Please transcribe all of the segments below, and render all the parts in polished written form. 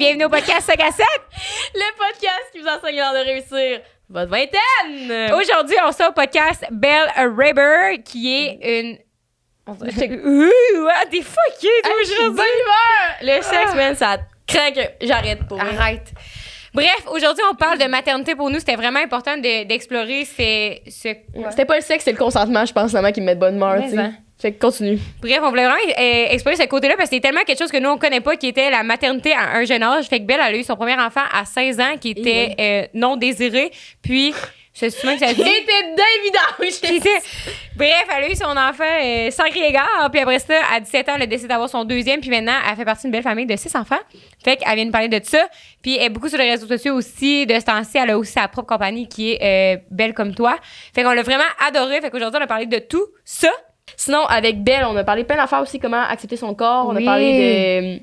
bienvenue au podcast 5 à 7. Le podcast qui vous enseigne l'art de réussir votre vingtaine. Aujourd'hui, on sort au podcast Belle Raber, qui est une... T'es fucké, toi, aujourd'hui. Bonne humeur. Le sexe, man, ça craque. J'arrête pour vrai. Arrête. Bref, aujourd'hui, on parle de maternité. Pour nous, c'était vraiment important d'explorer C'était pas le sexe, c'est le consentement, je pense, qui me met de bonne humeur. Tu sais. Fait que continue. Bref, on voulait vraiment explorer ce côté-là parce que c'est tellement quelque chose que nous, on connaît pas, qui était la maternité à un jeune âge. Fait que Belle, elle a eu son premier enfant à 16 ans, qui était non désiré. Puis, je sais souvent que ça dit... C'était d'évidence. Bref, elle a eu son enfant sans crier gare. Puis après ça, à 17 ans, elle a décidé d'avoir son deuxième. Puis maintenant, elle fait partie d'une belle famille de 6 enfants. Fait qu'elle vient nous parler de ça. Puis elle est beaucoup sur les réseaux sociaux aussi. De ce temps-ci, elle a aussi sa propre compagnie qui est Belle comme toi. Fait qu'on l'a vraiment adoré. Fait qu'aujourd'hui, on a parlé de tout ça. Sinon, avec Belle, on a parlé plein d'affaires aussi, comment accepter son corps. On a parlé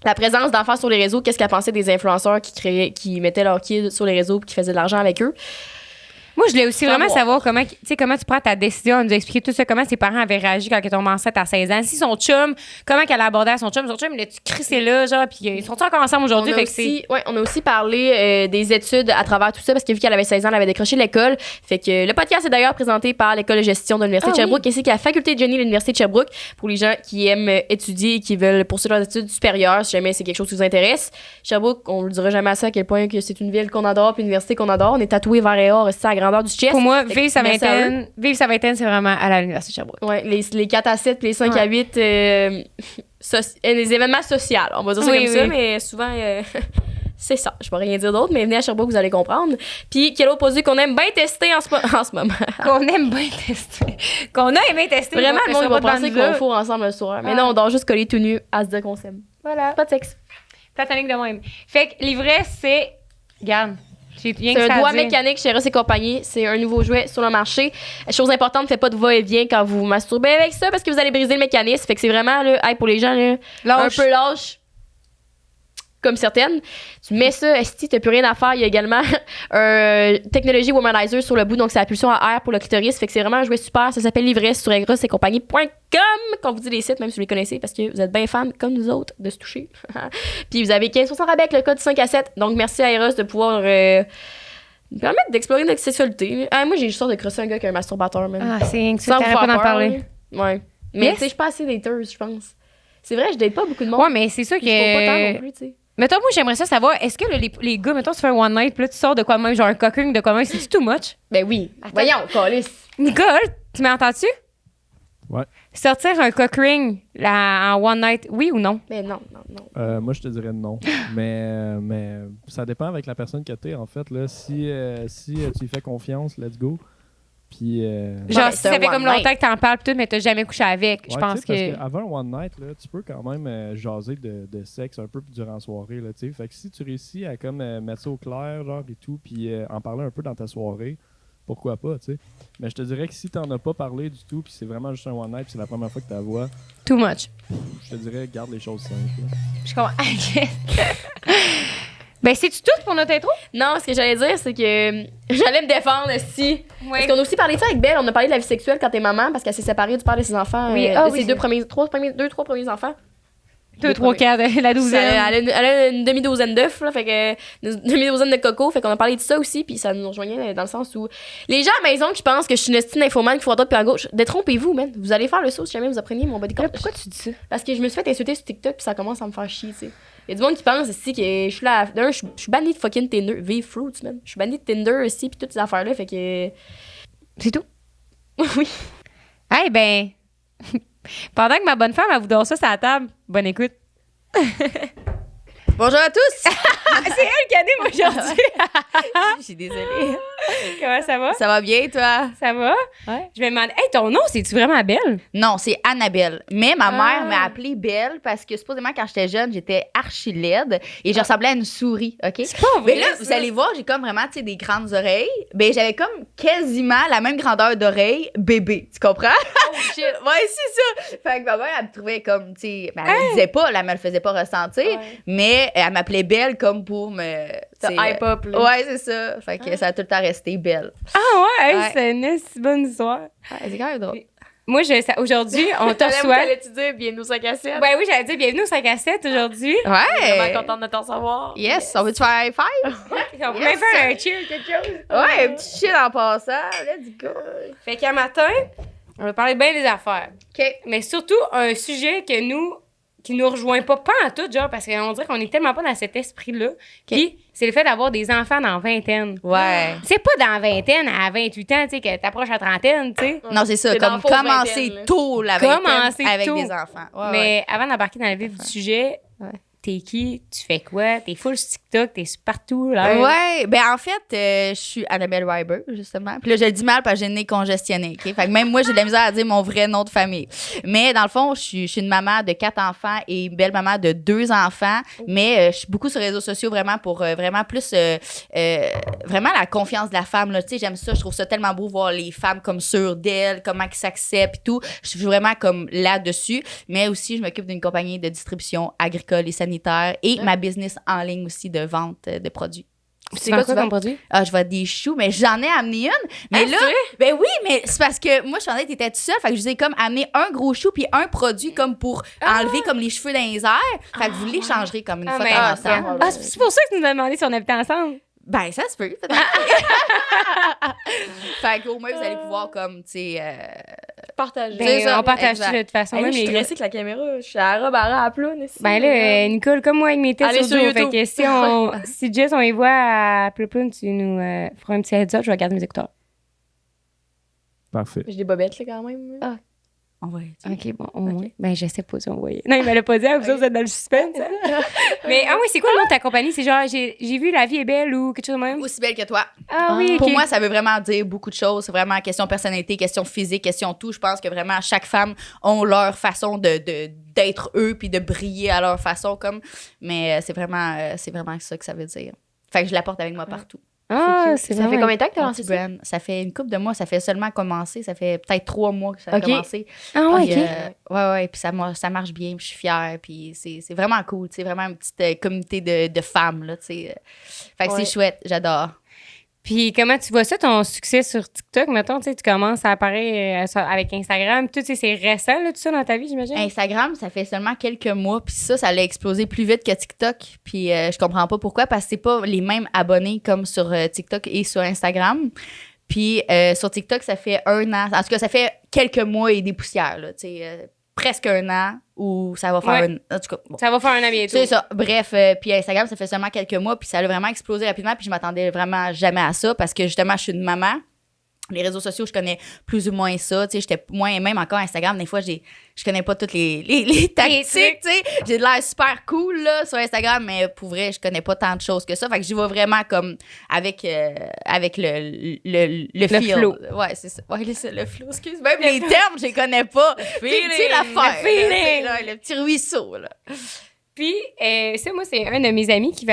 de la présence d'enfants sur les réseaux. Qu'est-ce qu'elle pensait des influenceurs qui mettaient leurs kids sur les réseaux et qui faisaient de l'argent avec eux. Moi, je voulais aussi vraiment savoir comment tu prends ta décision. Elle nous a expliqué tout ça, comment ses parents avaient réagi quand elle est tombée enceinte à 16 ans. Si son chum, comment qu'elle a abordé à son chum. Son chum, il a-tu crissé là, genre, puis ils sont encore ensemble aujourd'hui? On a aussi parlé des études à travers tout ça, parce que vu qu'elle avait 16 ans, elle avait décroché l'école. Fait que le podcast est d'ailleurs présenté par l'École de gestion de l'Université de Sherbrooke, ainsi qu'à la faculté de génie de l'Université de Sherbrooke, pour les gens qui aiment étudier et qui veulent poursuivre leurs études supérieures, si jamais c'est quelque chose qui vous intéresse. Sherbrooke, on ne le dira jamais assez à quel point que c'est une ville qu'on adore, puis une université qu'on adore. On est tatoué vert et or, c'est à la grandeur du chest. Pour moi, vivre sa vingtaine, c'est vraiment à l'Université de Sherbrooke. Ouais, les 4 à 7 puis les 5 à 8, les événements sociaux, on va dire ça comme ça, mais souvent, c'est ça. Je ne vais rien dire d'autre, mais venez à Sherbrooke, vous allez comprendre. Puis, quel autre produit qu'on aime bien tester en ce moment? Qu'on aime bien tester. Qu'on a aimé tester. Vraiment, le monde va penser qu'on fourre ensemble le soir. Mais non, on dort juste collés tout nus à se dire qu'on s'aime. Voilà. Pas de sexe. Platonique de même. Fait que l'ivresse, c'est... Regarde. C'est un doigt mécanique chez Ross et compagnie. C'est un nouveau jouet sur le marché. Chose importante, faites pas de va-et-vient quand vous masturbez avec ça parce que vous allez briser le mécanisme. Fait que c'est vraiment, là, pour les gens, là, un peu lâche, comme certaines. Tu mets ça, esti, t'as plus rien à faire. Il y a également technologie womanizer sur le bout, donc c'est la pulsion à air pour le clitoris. Fait que c'est vraiment un jouet super. Ça s'appelle l'ivresse sur Ross et compagnie.com. Quand vous dites les sites, même si vous les connaissez, parce que vous êtes bien fans, comme nous autres, de se toucher. Puis vous avez 15% rabais avec le code 5 à 7. Donc merci à Eros de pouvoir nous permettre d'explorer notre sexualité. Moi, j'ai juste sorte de crosser un gars qui a un masturbateur, même. Ah, c'est que ça, t'arrêtes pas d'en parler. Ouais. Mais tu sais, je suis pas assez dateuse, je pense. C'est vrai, je date pas beaucoup de monde. Ouais, mais c'est sûr que... Je pas tant non plus, tu sais. Mettons, moi, j'aimerais ça savoir, est-ce que les gars, mettons, tu fais un one night, puis là, tu sors de quoi de même, genre un cocking de quoi de même, c'est too much? Ben oui. Attends. Voyons, calice. Nicole, tu m'entends-tu? Ouais. Sortir un cock ring en one night, oui ou non? Mais non. Moi, je te dirais non. mais ça dépend avec la personne que t'es, en fait. Là. Si tu lui fais confiance, let's go. Puis, genre, si ça fait comme longtemps que t'en parles, tout, mais t'as jamais couché avec, je pense que... Parce qu'avant un one night, là, tu peux quand même jaser de sexe un peu durant la soirée. Là, fait que si tu réussis à comme mettre ça au clair, genre, et tout, puis en parler un peu dans ta soirée, pourquoi pas, tu sais. Mais je te dirais que si t'en as pas parlé du tout, puis c'est vraiment juste un one night, puis c'est la première fois que tu la vois, too much. Je te dirais, garde les choses simples. Là. Je comprends. Ben, c'est-tu tout pour notre intro? Non, ce que j'allais dire, c'est que j'allais me défendre si. Oui. Parce qu'on a aussi parlé de ça avec Belle. On a parlé de la vie sexuelle quand t'es maman, parce qu'elle s'est séparée du père de ses enfants. Oui, de ses trois premiers enfants. 2, 3, 4, la douzaine. Elle a une demi-douzaine d'œufs, là, fait que une demi-douzaine de cocos, fait qu'on a parlé de ça aussi, puis ça nous rejoignait dans le sens où les gens à la maison qui pensent que je suis une estime infomane qui faut à droite puis à gauche, détrompez-vous, man. Vous allez faire le saut si jamais vous appreniez mon body count. Pourquoi tu dis ça? Parce que je me suis fait insulter sur TikTok, puis ça commence à me faire chier, tu sais. Il y a du monde qui pense aussi que je suis là. D'un, je suis bannie de fucking Tinder. Vive Fruits, man. Je suis bannie de Tinder aussi, puis toutes ces affaires-là, fait que. C'est tout? Oui. Eh ben. Pendant que ma bonne femme, elle vous donne ça sur la table, bonne écoute. Bonjour à tous! C'est elle qui anime aujourd'hui. Je suis désolée. Comment ça va? Ça va bien, toi? Ça va? Ouais. Je me demande, hey, ton nom, c'est-tu vraiment Belle? Non, c'est Annabelle. Mais ma mère m'a appelée Belle parce que supposément, quand j'étais jeune, j'étais archi laide et je ressemblais à une souris, OK? C'est pas vrai. Mais là, vous allez voir, j'ai comme vraiment, tu sais, des grandes oreilles. Ben, j'avais comme quasiment la même grandeur d'oreille bébé. Tu comprends? Oh shit! Ouais, c'est ça. Fait que ma mère, elle me trouvait comme, tu sais, ben, elle me disait pas, là, mais elle me le faisait pas ressentir. Mais elle m'appelait Belle comme pour me. hype up, là. Ouais, c'est ça. Fait que ça a tout le temps resté Belle. Ah ouais, Ouais. c'est une si bonne histoire. Ouais, c'est quand même drôle. moi, aujourd'hui, on te reçoit. T'allais-tu dire bienvenue au 5 à 7? Ben oui, j'allais dire bienvenue au 5 à 7 aujourd'hui. Ouais. Vraiment contente de t'en savoir. Yes, on veut-tu faire high five? On peut même faire un cheer, quelque chose. Ouais, un petit shit en passant. Let's go. Fait qu'un matin, on va parler bien des affaires. OK. Mais surtout, un sujet qui nous rejoint pas en tout, genre, parce qu'on dirait qu'on est tellement pas dans cet esprit-là. Puis, c'est le fait d'avoir des enfants dans la vingtaine. Ouais. C'est pas dans la vingtaine à 28 ans, tu sais, que t'approches la trentaine, tu sais. Non, c'est ça, C'est dans comme la fausse commencer vingtaine, tôt la vingtaine Commencer avec tôt. des enfants. Ouais, Mais avant d'embarquer dans le vif du sujet, t'es qui? Tu fais quoi? T'es full sur TikTok, t'es partout, là. Ouais, ben en fait, je suis Annabelle Weiber, justement. Puis là, je le dis mal parce que j'ai le nez congestionné, OK? Fait que même moi, j'ai de la misère à dire mon vrai nom de famille. Mais dans le fond, je suis une maman de 4 enfants et une belle maman de 2 enfants. Mais je suis beaucoup sur les réseaux sociaux vraiment pour vraiment plus... vraiment la confiance de la femme, là. Tu sais, j'aime ça. Je trouve ça tellement beau voir les femmes comme sûres d'elles, comment ils s'acceptent et tout. Je suis vraiment comme là-dessus. Mais aussi, je m'occupe d'une compagnie de distribution agricole et sanitaire et ma business en ligne aussi de vente de produits. C'est quoi comme produit? Ah, je vends des choux, mais j'en ai amené une. Mais là, ben oui, mais c'est parce que moi, je pensais que t'étais toute seule. Fait que je vous ai comme amené un gros chou puis un produit comme pour enlever comme les cheveux dans les airs. Fait que vous l'échangerez comme une fois de temps en temps. Ah, c'est pour ça que tu nous as demandé si on habitait ensemble. Ben, ça se peut, peut-être. Fait qu'au moins, vous allez pouvoir comme, tu sais... Partager. Ben, ça, on partage exact. ça de toute façon. Hey, là, même je suis les stressée avec la caméra. Je suis à la robe à ploune ici. Ben là, Nicole, comme moi avec mes têtes Allez sur sur dos, fait YouTube. que si Jess, on y voit à Ploupoune, tu nous feras un petit heads up, je vais garder mes écouteurs. Parfait. J'ai des bobettes, là, quand même. Ah. On va OK, bon, au moins. Ben, je sais pas si on voyait. Non, il me l'a pas dit, vous êtes dans le suspense. Mais, oui, c'est quoi le nom de ta compagnie? C'est genre, j'ai vu La vie est belle ou quelque chose de même? Aussi belle que toi. Ah oui, Pour ok. moi, ça veut vraiment dire beaucoup de choses. C'est vraiment question personnalité, question physique, question tout. Je pense que vraiment, chaque femme ont leur façon d'être eux puis de briller à leur façon. Comme. Mais c'est vraiment ça que ça veut dire. Fait que je la porte avec moi partout. Ah, c'est Ça fait combien de temps que t'as Mon lancé petit ça? brand. Ça fait une couple de mois. Ça fait seulement commencer. Ça fait peut-être 3 mois que ça a Ok. commencé. Ah ouais, Puis, OK. ouais. Puis ça marche bien. Puis je suis fière. Puis c'est vraiment cool. C'est vraiment une petite communauté de femmes, là, tu sais. Fait que Ouais. c'est chouette. J'adore. Puis comment tu vois ça, ton succès sur TikTok? Mettons, tu sais, tu commences à apparaître avec Instagram. Tout, tu sais, c'est récent, là, tout ça, dans ta vie, j'imagine? Instagram, ça fait seulement quelques mois, puis ça allait exploser plus vite que TikTok. Puis je comprends pas pourquoi, parce que c'est pas les mêmes abonnés comme sur TikTok et sur Instagram. Puis sur TikTok, ça fait 1 an. En tout cas, ça fait quelques mois et des poussières, là, tu sais, presque 1 an, ou ça va faire en tout cas, bon. Ça va faire un an bientôt. C'est ça. Bref, puis Instagram, ça fait seulement quelques mois, puis ça a vraiment explosé rapidement, puis je m'attendais vraiment jamais à ça, parce que justement, je suis une maman. Les réseaux sociaux, je connais plus ou moins ça. Tu sais, j'étais moins, même encore Instagram, des fois, je connais pas toutes les tactiques, tu sais. J'ai de l'air super cool, là, sur Instagram, mais pour vrai, je connais pas tant de choses que ça. Fait que j'y vais vraiment comme avec le feel. flow. Ouais, c'est ça. Ouais, le flow, excuse. Même les termes, je les connais pas. Tu sais, l'affaire. le feeling. là, le petit ruisseau, là. Puis, ça, moi, c'est un de mes amis qui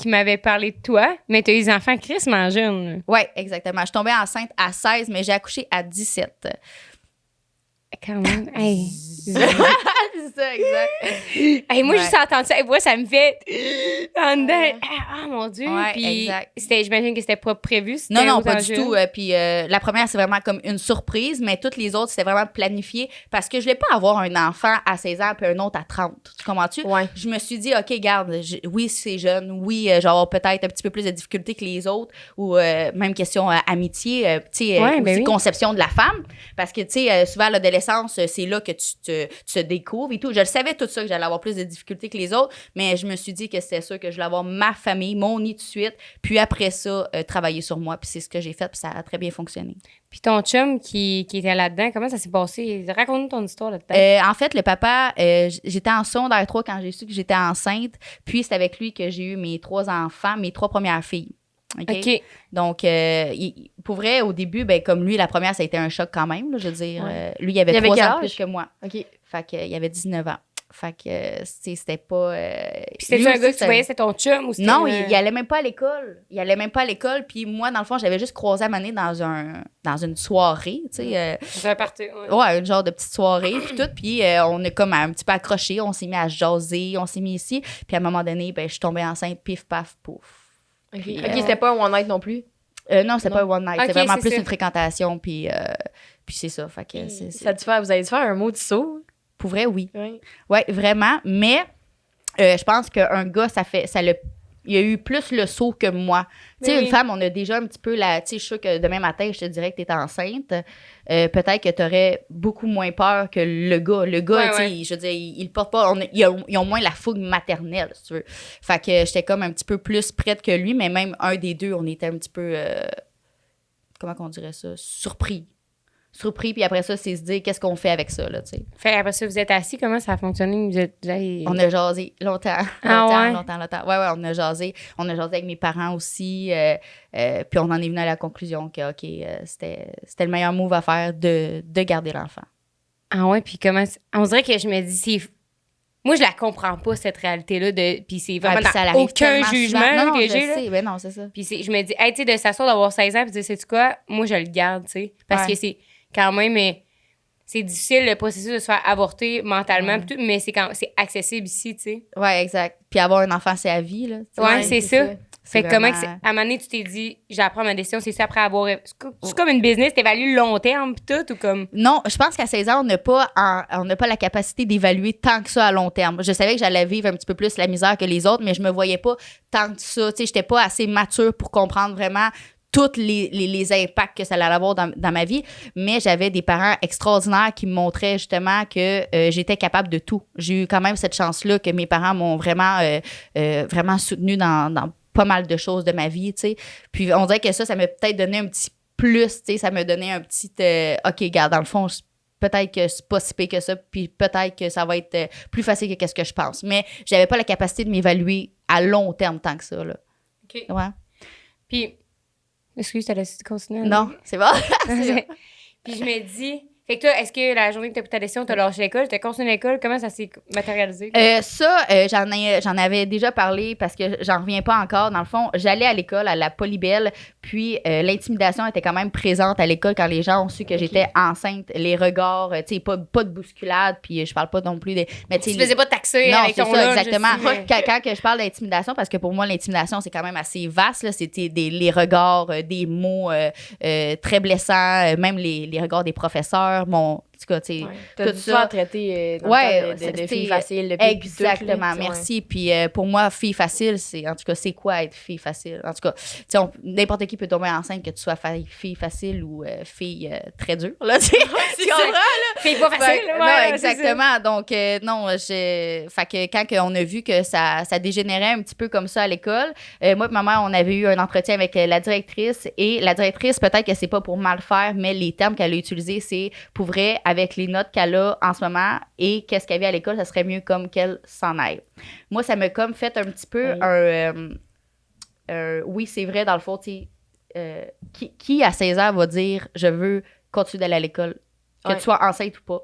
m'avait parlé de toi, mais tu as eu des enfants crissement jeunes. Ouais, exactement. Je suis tombée enceinte à 16, mais j'ai accouché à 17. Quand même. Hey. C'est ça, exact. Hey, moi, Ouais. juste entendu ça, moi, ça me fait en dedans. Ah, mon Dieu. Ouais, Puis, exact. j'imagine que c'était pas prévu. c'était Non, autant pas du jeune. tout. Puis la première, c'est vraiment comme une surprise, mais toutes les autres, c'était vraiment planifié parce que je voulais pas avoir un enfant à 16 ans puis un autre à 30. Tu comprends-tu? Ouais. Je me suis dit, OK, garde, oui, c'est jeune. Oui, je vais avoir peut-être un petit peu plus de difficultés que les autres ou même question amitié, tu sais, Ouais, ben aussi oui. conception de la femme. Parce que, tu sais, souvent, à l'adolescence, c'est là que tu te découvres et tout. Je le savais tout ça, que j'allais avoir plus de difficultés que les autres, mais je me suis dit que c'était sûr que je voulais avoir ma famille, mon nid tout de suite, puis après ça, travailler sur moi. Puis c'est ce que j'ai fait, puis ça a très bien fonctionné. Puis ton chum qui était là-dedans, comment ça s'est passé? Raconte-nous ton histoire là-dedans. En fait, le papa, j'étais en secondaire 3 quand j'ai su que j'étais enceinte, puis c'est avec lui que j'ai eu mes 3 enfants, mes 3 premières filles. OK. Donc, pour vrai, au début, ben, comme lui, la première, ça a été un choc quand même. Là, je veux dire, Ouais. lui, il avait Il avait 3 quel ans de âge? plus que moi. OK. Fait qu'il avait 19 ans. Fait que, c'était pas... Puis c'était lui un aussi, gars que tu voyais, c'était ton chum ou c'était... Non, il allait même pas à l'école. Il allait même pas à l'école. Puis moi, dans le fond, j'avais juste croisé à Mané dans une soirée, tu sais. C'est un parti, ouais. Ouais, une genre de petite soirée, puis tout. Puis on a comme un petit peu accroché, on s'est mis à jaser, on s'est mis ici. Puis à un moment donné, ben, je suis tombée enceinte, pif, paf, pouf. OK, Puis, c'était pas un one night non plus. Non, c'est pas un one night, Ok, c'est vraiment c'est plus ça. une fréquentation. Puis Puis c'est ça. Fait que vous avez dû faire un mot de saut. Pour vrai, oui. Oui. Ouais, vraiment. Mais je pense qu'un gars, il y a eu plus le saut que moi. Tu sais, une femme, on a déjà un petit peu tu sais, je suis sûre que demain matin, je te dirais que t'es enceinte. Peut-être que t'aurais beaucoup moins peur que le gars. Le gars, tu sais, je veux dire, il porte pas. Ils ont moins la fougue maternelle, si tu veux. Fait que j'étais comme un petit peu plus prête que lui, mais même un des deux, on était un petit peu. Comment qu'on dirait ça? Surpris, puis après ça, c'est se dire qu'est-ce qu'on fait avec ça, là, tu sais. Fait après ça, vous êtes assis, comment ça a fonctionné? On a jasé longtemps. Longtemps. Ouais, on a jasé. On a jasé avec mes parents aussi. Puis on en est venu à la conclusion que, OK, c'était le meilleur move à faire de garder l'enfant. Ah ouais, puis comment... On dirait que je me dis, moi, je la comprends pas, cette réalité-là, puis c'est vraiment aucun jugement que j'ai. Sais. Ben non, c'est ça. Puis je me dis, hey, tu sais, de s'asseoir, d'avoir 16 ans, puis de dire, sais-tu quoi? Moi, je le garde, tu sais. Parce que c'est quand même... c'est difficile, le processus de se faire avorter mentalement, tout, mais c'est accessible ici, tu sais. Ouais, exact. Puis avoir un enfant, c'est à vie, là. Ouais, c'est ça. Fait que comment à un moment donné, tu t'es dit, j'apprends ma décision, c'est ça après avoir... C'est comme une business, t'évalues le long terme, pis tout, ou comme... Non, je pense qu'à 16 ans, on n'a pas la capacité d'évaluer tant que ça à long terme. Je savais que j'allais vivre un petit peu plus la misère que les autres, mais je me voyais pas tant que ça. Tu sais, j'étais pas assez mature pour comprendre vraiment tous les impacts que ça allait avoir dans ma vie, mais j'avais des parents extraordinaires qui me montraient justement que j'étais capable de tout. J'ai eu quand même cette chance-là que mes parents m'ont vraiment soutenue dans pas mal de choses de ma vie, tu sais. Puis on dirait que ça m'a peut-être donné un petit plus, tu sais, ça m'a donné un petit OK, regarde, dans le fond, peut-être que c'est pas si pire que ça, puis peut-être que ça va être plus facile que qu'est-ce que je pense. Mais j'avais pas la capacité de m'évaluer à long terme tant que ça, là. OK. Ouais. Puis, excuse, t'as laissé continuer? Non, c'est bon. Puis je me dis... Fait que toi, est-ce que la journée que t'as pris ta décision, t'as lâché l'école, t'as continué l'école, comment ça s'est matérialisé? J'en avais déjà parlé parce que j'en reviens pas encore. Dans le fond, j'allais à l'école, à la Polybelle, puis l'intimidation était quand même présente à l'école quand les gens ont su que j'étais enceinte. Les regards, tu sais, pas de bousculade, puis je parle pas non plus des... Mais tu te faisais pas taxer non, avec ton lunch. Non, c'est ça, exactement. Quand que je parle d'intimidation, parce que pour moi, l'intimidation, c'est quand même assez vaste, là. C'était les regards, des mots très blessants, même les regards des professeurs. En tout cas, tu sais, tout ça traité de fille facile depuis exactement, merci. Puis pour moi, fille facile, c'est quoi être fille facile? En tout cas, tu sais, n'importe qui peut tomber enceinte, que tu sois fille facile ou fille très dure, là, tu sais. Tu comprends, là? Fille pas facile, non, exactement. Donc, non, fait que quand on a vu que ça dégénérait un petit peu comme ça à l'école, moi et ma mère, on avait eu un entretien avec la directrice, et la directrice, peut-être que c'est pas pour mal faire, mais les termes qu'elle a utilisés, c'est pour vrai, avec les notes qu'elle a en ce moment et qu'est-ce qu'elle vit à l'école, ça serait mieux comme qu'elle s'en aille. Moi, ça m'a comme fait un petit peu oui, c'est vrai, dans le fond, tu sais, qui à 16 ans va dire « je veux continuer d'aller à l'école », que tu sois enceinte ou pas.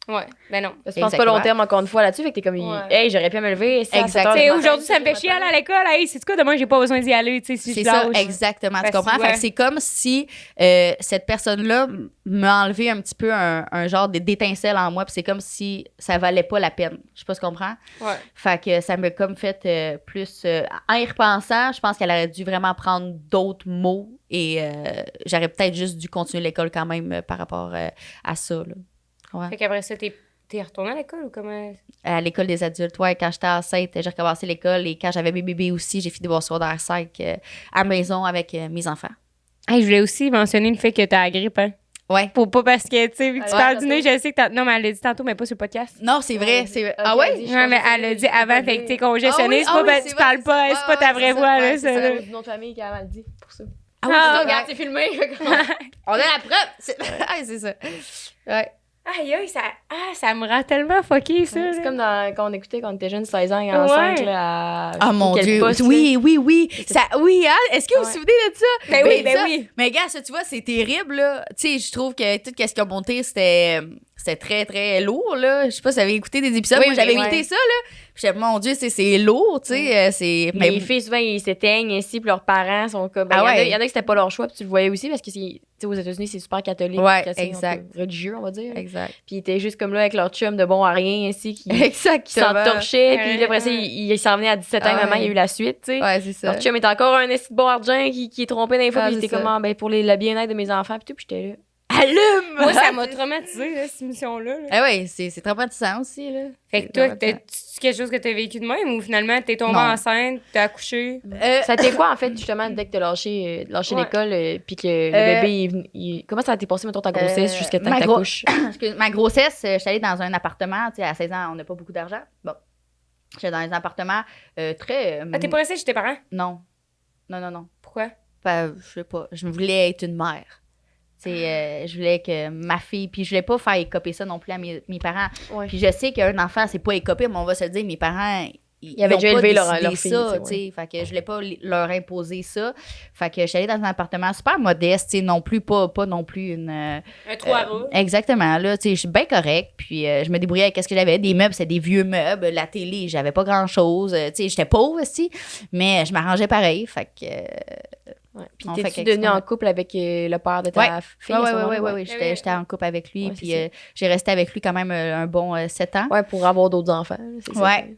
Ouais, ben non. Je pense pas long terme encore une fois là-dessus, fait que t'es comme hey, j'aurais pu me lever. Exactement. Aujourd'hui, ça me fait chier aller à l'école. Hey, c'est quoi, demain, j'ai pas besoin d'y aller, tu sais, si c'est je lâche. Ça, exactement. Tu comprends? Fait que c'est comme si cette personne-là m'a enlevé un petit peu un genre d'étincelle en moi, puis c'est comme si ça valait pas la peine. Je sais pas si tu comprends? Ouais. Fait que ça m'a comme fait plus. En y repensant, je pense qu'elle aurait dû vraiment prendre d'autres mots et j'aurais peut-être juste dû continuer l'école quand même par rapport à ça, là. Ouais. Fait qu'après ça, t'es retournée à l'école ou comment? À l'école des adultes, ouais. Quand j'étais enceinte, j'ai recommencé l'école et quand j'avais mes bébés aussi, j'ai fini de voir secondaire 5 à la maison avec mes enfants. Hey, je voulais aussi mentionner le fait que t'as la grippe, hein? Ouais. Pas parce que, tu sais, vu que tu parles du nez, je sais que non, mais elle l'a dit tantôt, mais pas sur le podcast. Non, c'est vrai. Ah ouais? Ouais, mais elle l'a dit avant, fait que t'es congestionnée. Tu parles pas, c'est pas ta vraie voix, là. C'est une autre famille qui a mal dit, pour ça. Ah, regarde, c'est filmé. On a la preuve. Ah, c'est ça. Ouais. Aïe, ça me rend tellement fucké, ça. C'est comme quand on écoutait quand on était jeune, 16 ans et enceinte, là. Ah, mon Dieu. Poste, oui. Oui, hein? Est-ce que vous vous souvenez de ça? Ben oui. Mais gars, ça, tu vois, c'est terrible, là. Tu sais, je trouve que tout ce qu'ils ont monté, c'était très, très lourd, là. Je sais pas si vous avez écouté des épisodes. Moi, j'avais écouté ça, là. Puis mon Dieu, c'est lourd, tu sais. Mais les filles, souvent, ils s'éteignent ainsi, puis leurs parents sont comme... Il y en a qui c'était pas leur choix, puis tu le voyais aussi, parce que aux États-Unis, c'est super catholique. Ouais, exact. Religieux, on va dire. Exact. Puis ils étaient juste comme là avec leur chum de bon à rien, ainsi, qui s'entorchaient. Puis après ça, il s'en venait à 17 ans, maman, il y a eu la suite, tu sais. Ouais, c'est ça. Leur chum est encore un esti de bon argent qui est trompé dans les fois, puis il était comme, pour le bien-être de mes enfants, puis tout, puis j'étais là. Allume! Moi, ça m'a traumatisée, là, cette émission-là. Ah oui, c'est traumatisant aussi. Là. Fait que toi, t'as-tu quelque chose que t'as vécu de même ou finalement t'es tombée enceinte, t'as accouché? Ça a été quoi, en fait, justement, dès que t'as lâché l'école puis que le bébé, comment ça a été passé, mettons, ta grossesse jusqu'à temps que t'accouches? Ma grossesse, je suis allée dans un appartement. Tu sais, à 16 ans, on n'a pas beaucoup d'argent. Bon. J'étais dans un appartement très... t'es pas restée chez tes parents? Non. Non. Pourquoi? Je sais pas. Je voulais être une mère. Je voulais que ma fille... Puis je voulais pas faire écoper ça non plus à mes parents. Ouais. Puis je sais qu'un enfant, c'est pas écoper, mais on va se le dire, mes parents... Ils avaient déjà élevé leur fille. Ça, fait que je voulais pas leur imposer ça. Fait que je suis allée dans un appartement super modeste, non plus, pas non plus une... un trou à roues. Exactement, là, je suis bien correcte. Puis je me débrouillais avec ce que j'avais. Des meubles, c'était des vieux meubles. La télé, j'avais pas grand-chose. J'étais pauvre aussi, mais je m'arrangeais pareil. Fait que... Puis t'es-tu devenue en couple avec le père de ta fille? Oui. J'étais en couple avec lui. Puis j'ai resté avec lui quand même un bon 7 ans. Ouais, pour avoir d'autres enfants.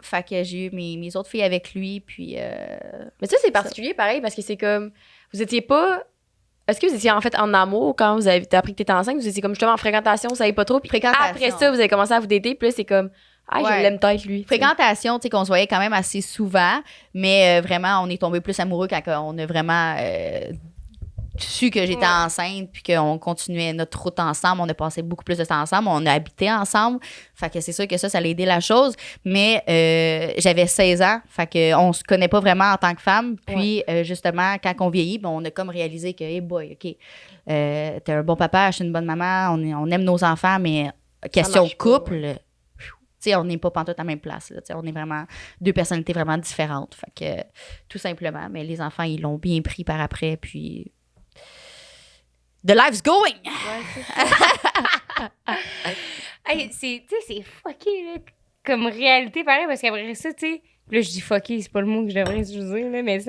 Fait que j'ai eu mes autres filles avec lui. Puis... Mais ça, c'est particulier, pareil, parce que c'est comme... Vous étiez pas... Est-ce que vous étiez en fait en amour quand vous avez appris que t'étais enceinte? Vous étiez comme justement en fréquentation, vous savez pas trop. Puis après ça, vous avez commencé à vous dater. Puis là, c'est comme... Ah, je l'aime peut-être, lui. Fréquentation, tu sais, qu'on se voyait quand même assez souvent, mais vraiment, on est tombé plus amoureux quand on a vraiment su que j'étais enceinte, puis qu'on continuait notre route ensemble. On a passé beaucoup plus de temps ensemble. On a habité ensemble. Fait que c'est sûr que ça l'a aidé la chose. Mais j'avais 16 ans. Fait qu'on se connaît pas vraiment en tant que femme. Puis, justement, quand on vieillit, on a comme réalisé que, hey boy, OK, t'es un bon papa, je suis une bonne maman, on aime nos enfants, mais question couple... T'sais, on n'est pas pantoute à la même place. Là, on est vraiment deux personnalités vraiment différentes. Fait que, tout simplement. Mais les enfants, ils l'ont bien pris par après. Puis, the life's going! Hey, c'est fucké, là, comme réalité, pareil, parce qu'après ça, tu sais... Là, je dis fucké, c'est pas le mot que je devrais utiliser, là, mais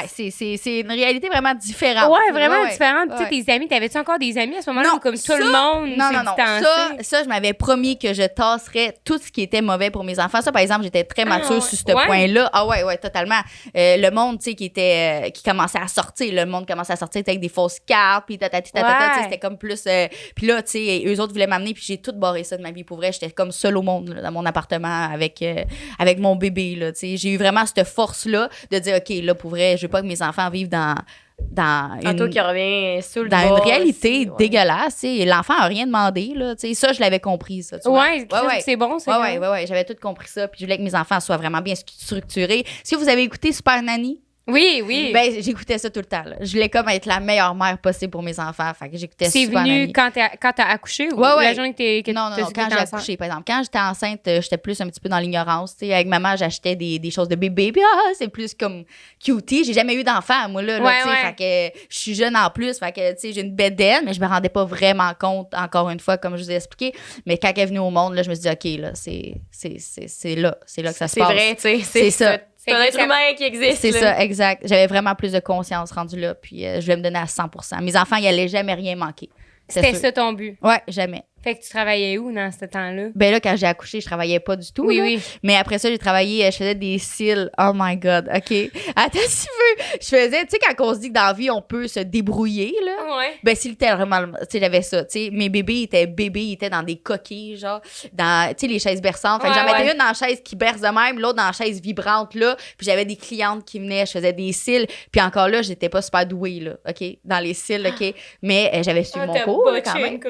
c'est une réalité vraiment différente. Ouais, vraiment différente. Tu sais, tes amis, t'avais-tu encore des amis à ce moment-là? Non, ou comme tout le monde non. Ça, je m'avais promis que je tasserais tout ce qui était mauvais pour mes enfants. Ça, par exemple, j'étais très mature sur ce point-là. Ah ouais, totalement. Le monde, tu sais, qui commençait à sortir, le monde commençait à sortir avec des fausses cartes, puis c'était comme plus... puis là, tu sais, eux autres voulaient m'amener, puis j'ai tout barré ça de ma vie. Pour vrai, j'étais comme seule au monde, là, dans mon appartement, avec mon bébé, là, tu sais. J'ai eu vraiment cette force-là de dire, OK, là, pour vrai, je veux pas que mes enfants vivent dans une, qui revient sous le dans une réalité dégueulasse. T'sais. L'enfant n'a rien demandé. Là, ça, je l'avais compris. Ça, c'est bon. Ouais, j'avais tout compris ça. Puis je voulais que mes enfants soient vraiment bien structurés. Est-ce que vous avez écouté Super Nanny? Oui. Ben, j'écoutais ça tout le temps. Là. Je voulais comme être la meilleure mère possible pour mes enfants. Fait que j'écoutais Super Nanny. C'est venu quand t'as accouché ou la journée que Non, quand j'ai accouché, par exemple. Quand j'étais enceinte, j'étais plus un petit peu dans l'ignorance. T'sais. Avec maman, j'achetais des choses de bébé. Puis c'est plus comme cutie. J'ai jamais eu d'enfant, moi, là. Fait que je suis jeune en plus. Fait que, j'ai une bédaine, mais je me rendais pas vraiment compte, encore une fois, comme je vous ai expliqué. Mais quand elle est venue au monde, là, je me suis dit, OK, là, c'est là que ça se passe. C'est vrai, tu sais. C'est ça. C'est un être humain qui existe. C'est ça, exact. J'avais vraiment plus de conscience rendue là, puis je vais me donner à 100%. Mes enfants, ils allaient jamais rien manquer. C'était ça ton but? Ouais, jamais. Fait que tu travaillais où dans ce temps-là? Ben là, quand j'ai accouché, je travaillais pas du tout. Oui. Mais après ça, j'ai travaillé, je faisais des cils. Oh my God, OK. Attends, si tu veux. Je faisais, tu sais, quand on se dit que dans la vie, on peut se débrouiller, là. Ouais. Ben, c'est littéralement, tu sais, j'avais ça. Tu sais, mes bébés ils étaient dans des coquilles, genre, dans, tu sais, les chaises berçantes. Fait que j'en mettais une dans la chaise qui berce de même, l'autre dans la chaise vibrante, là. Puis j'avais des clientes qui venaient, je faisais des cils. Puis encore là, j'étais pas super douée, là, OK, dans les cils, OK. Mais j'avais suivi mon cours, quand même. Non,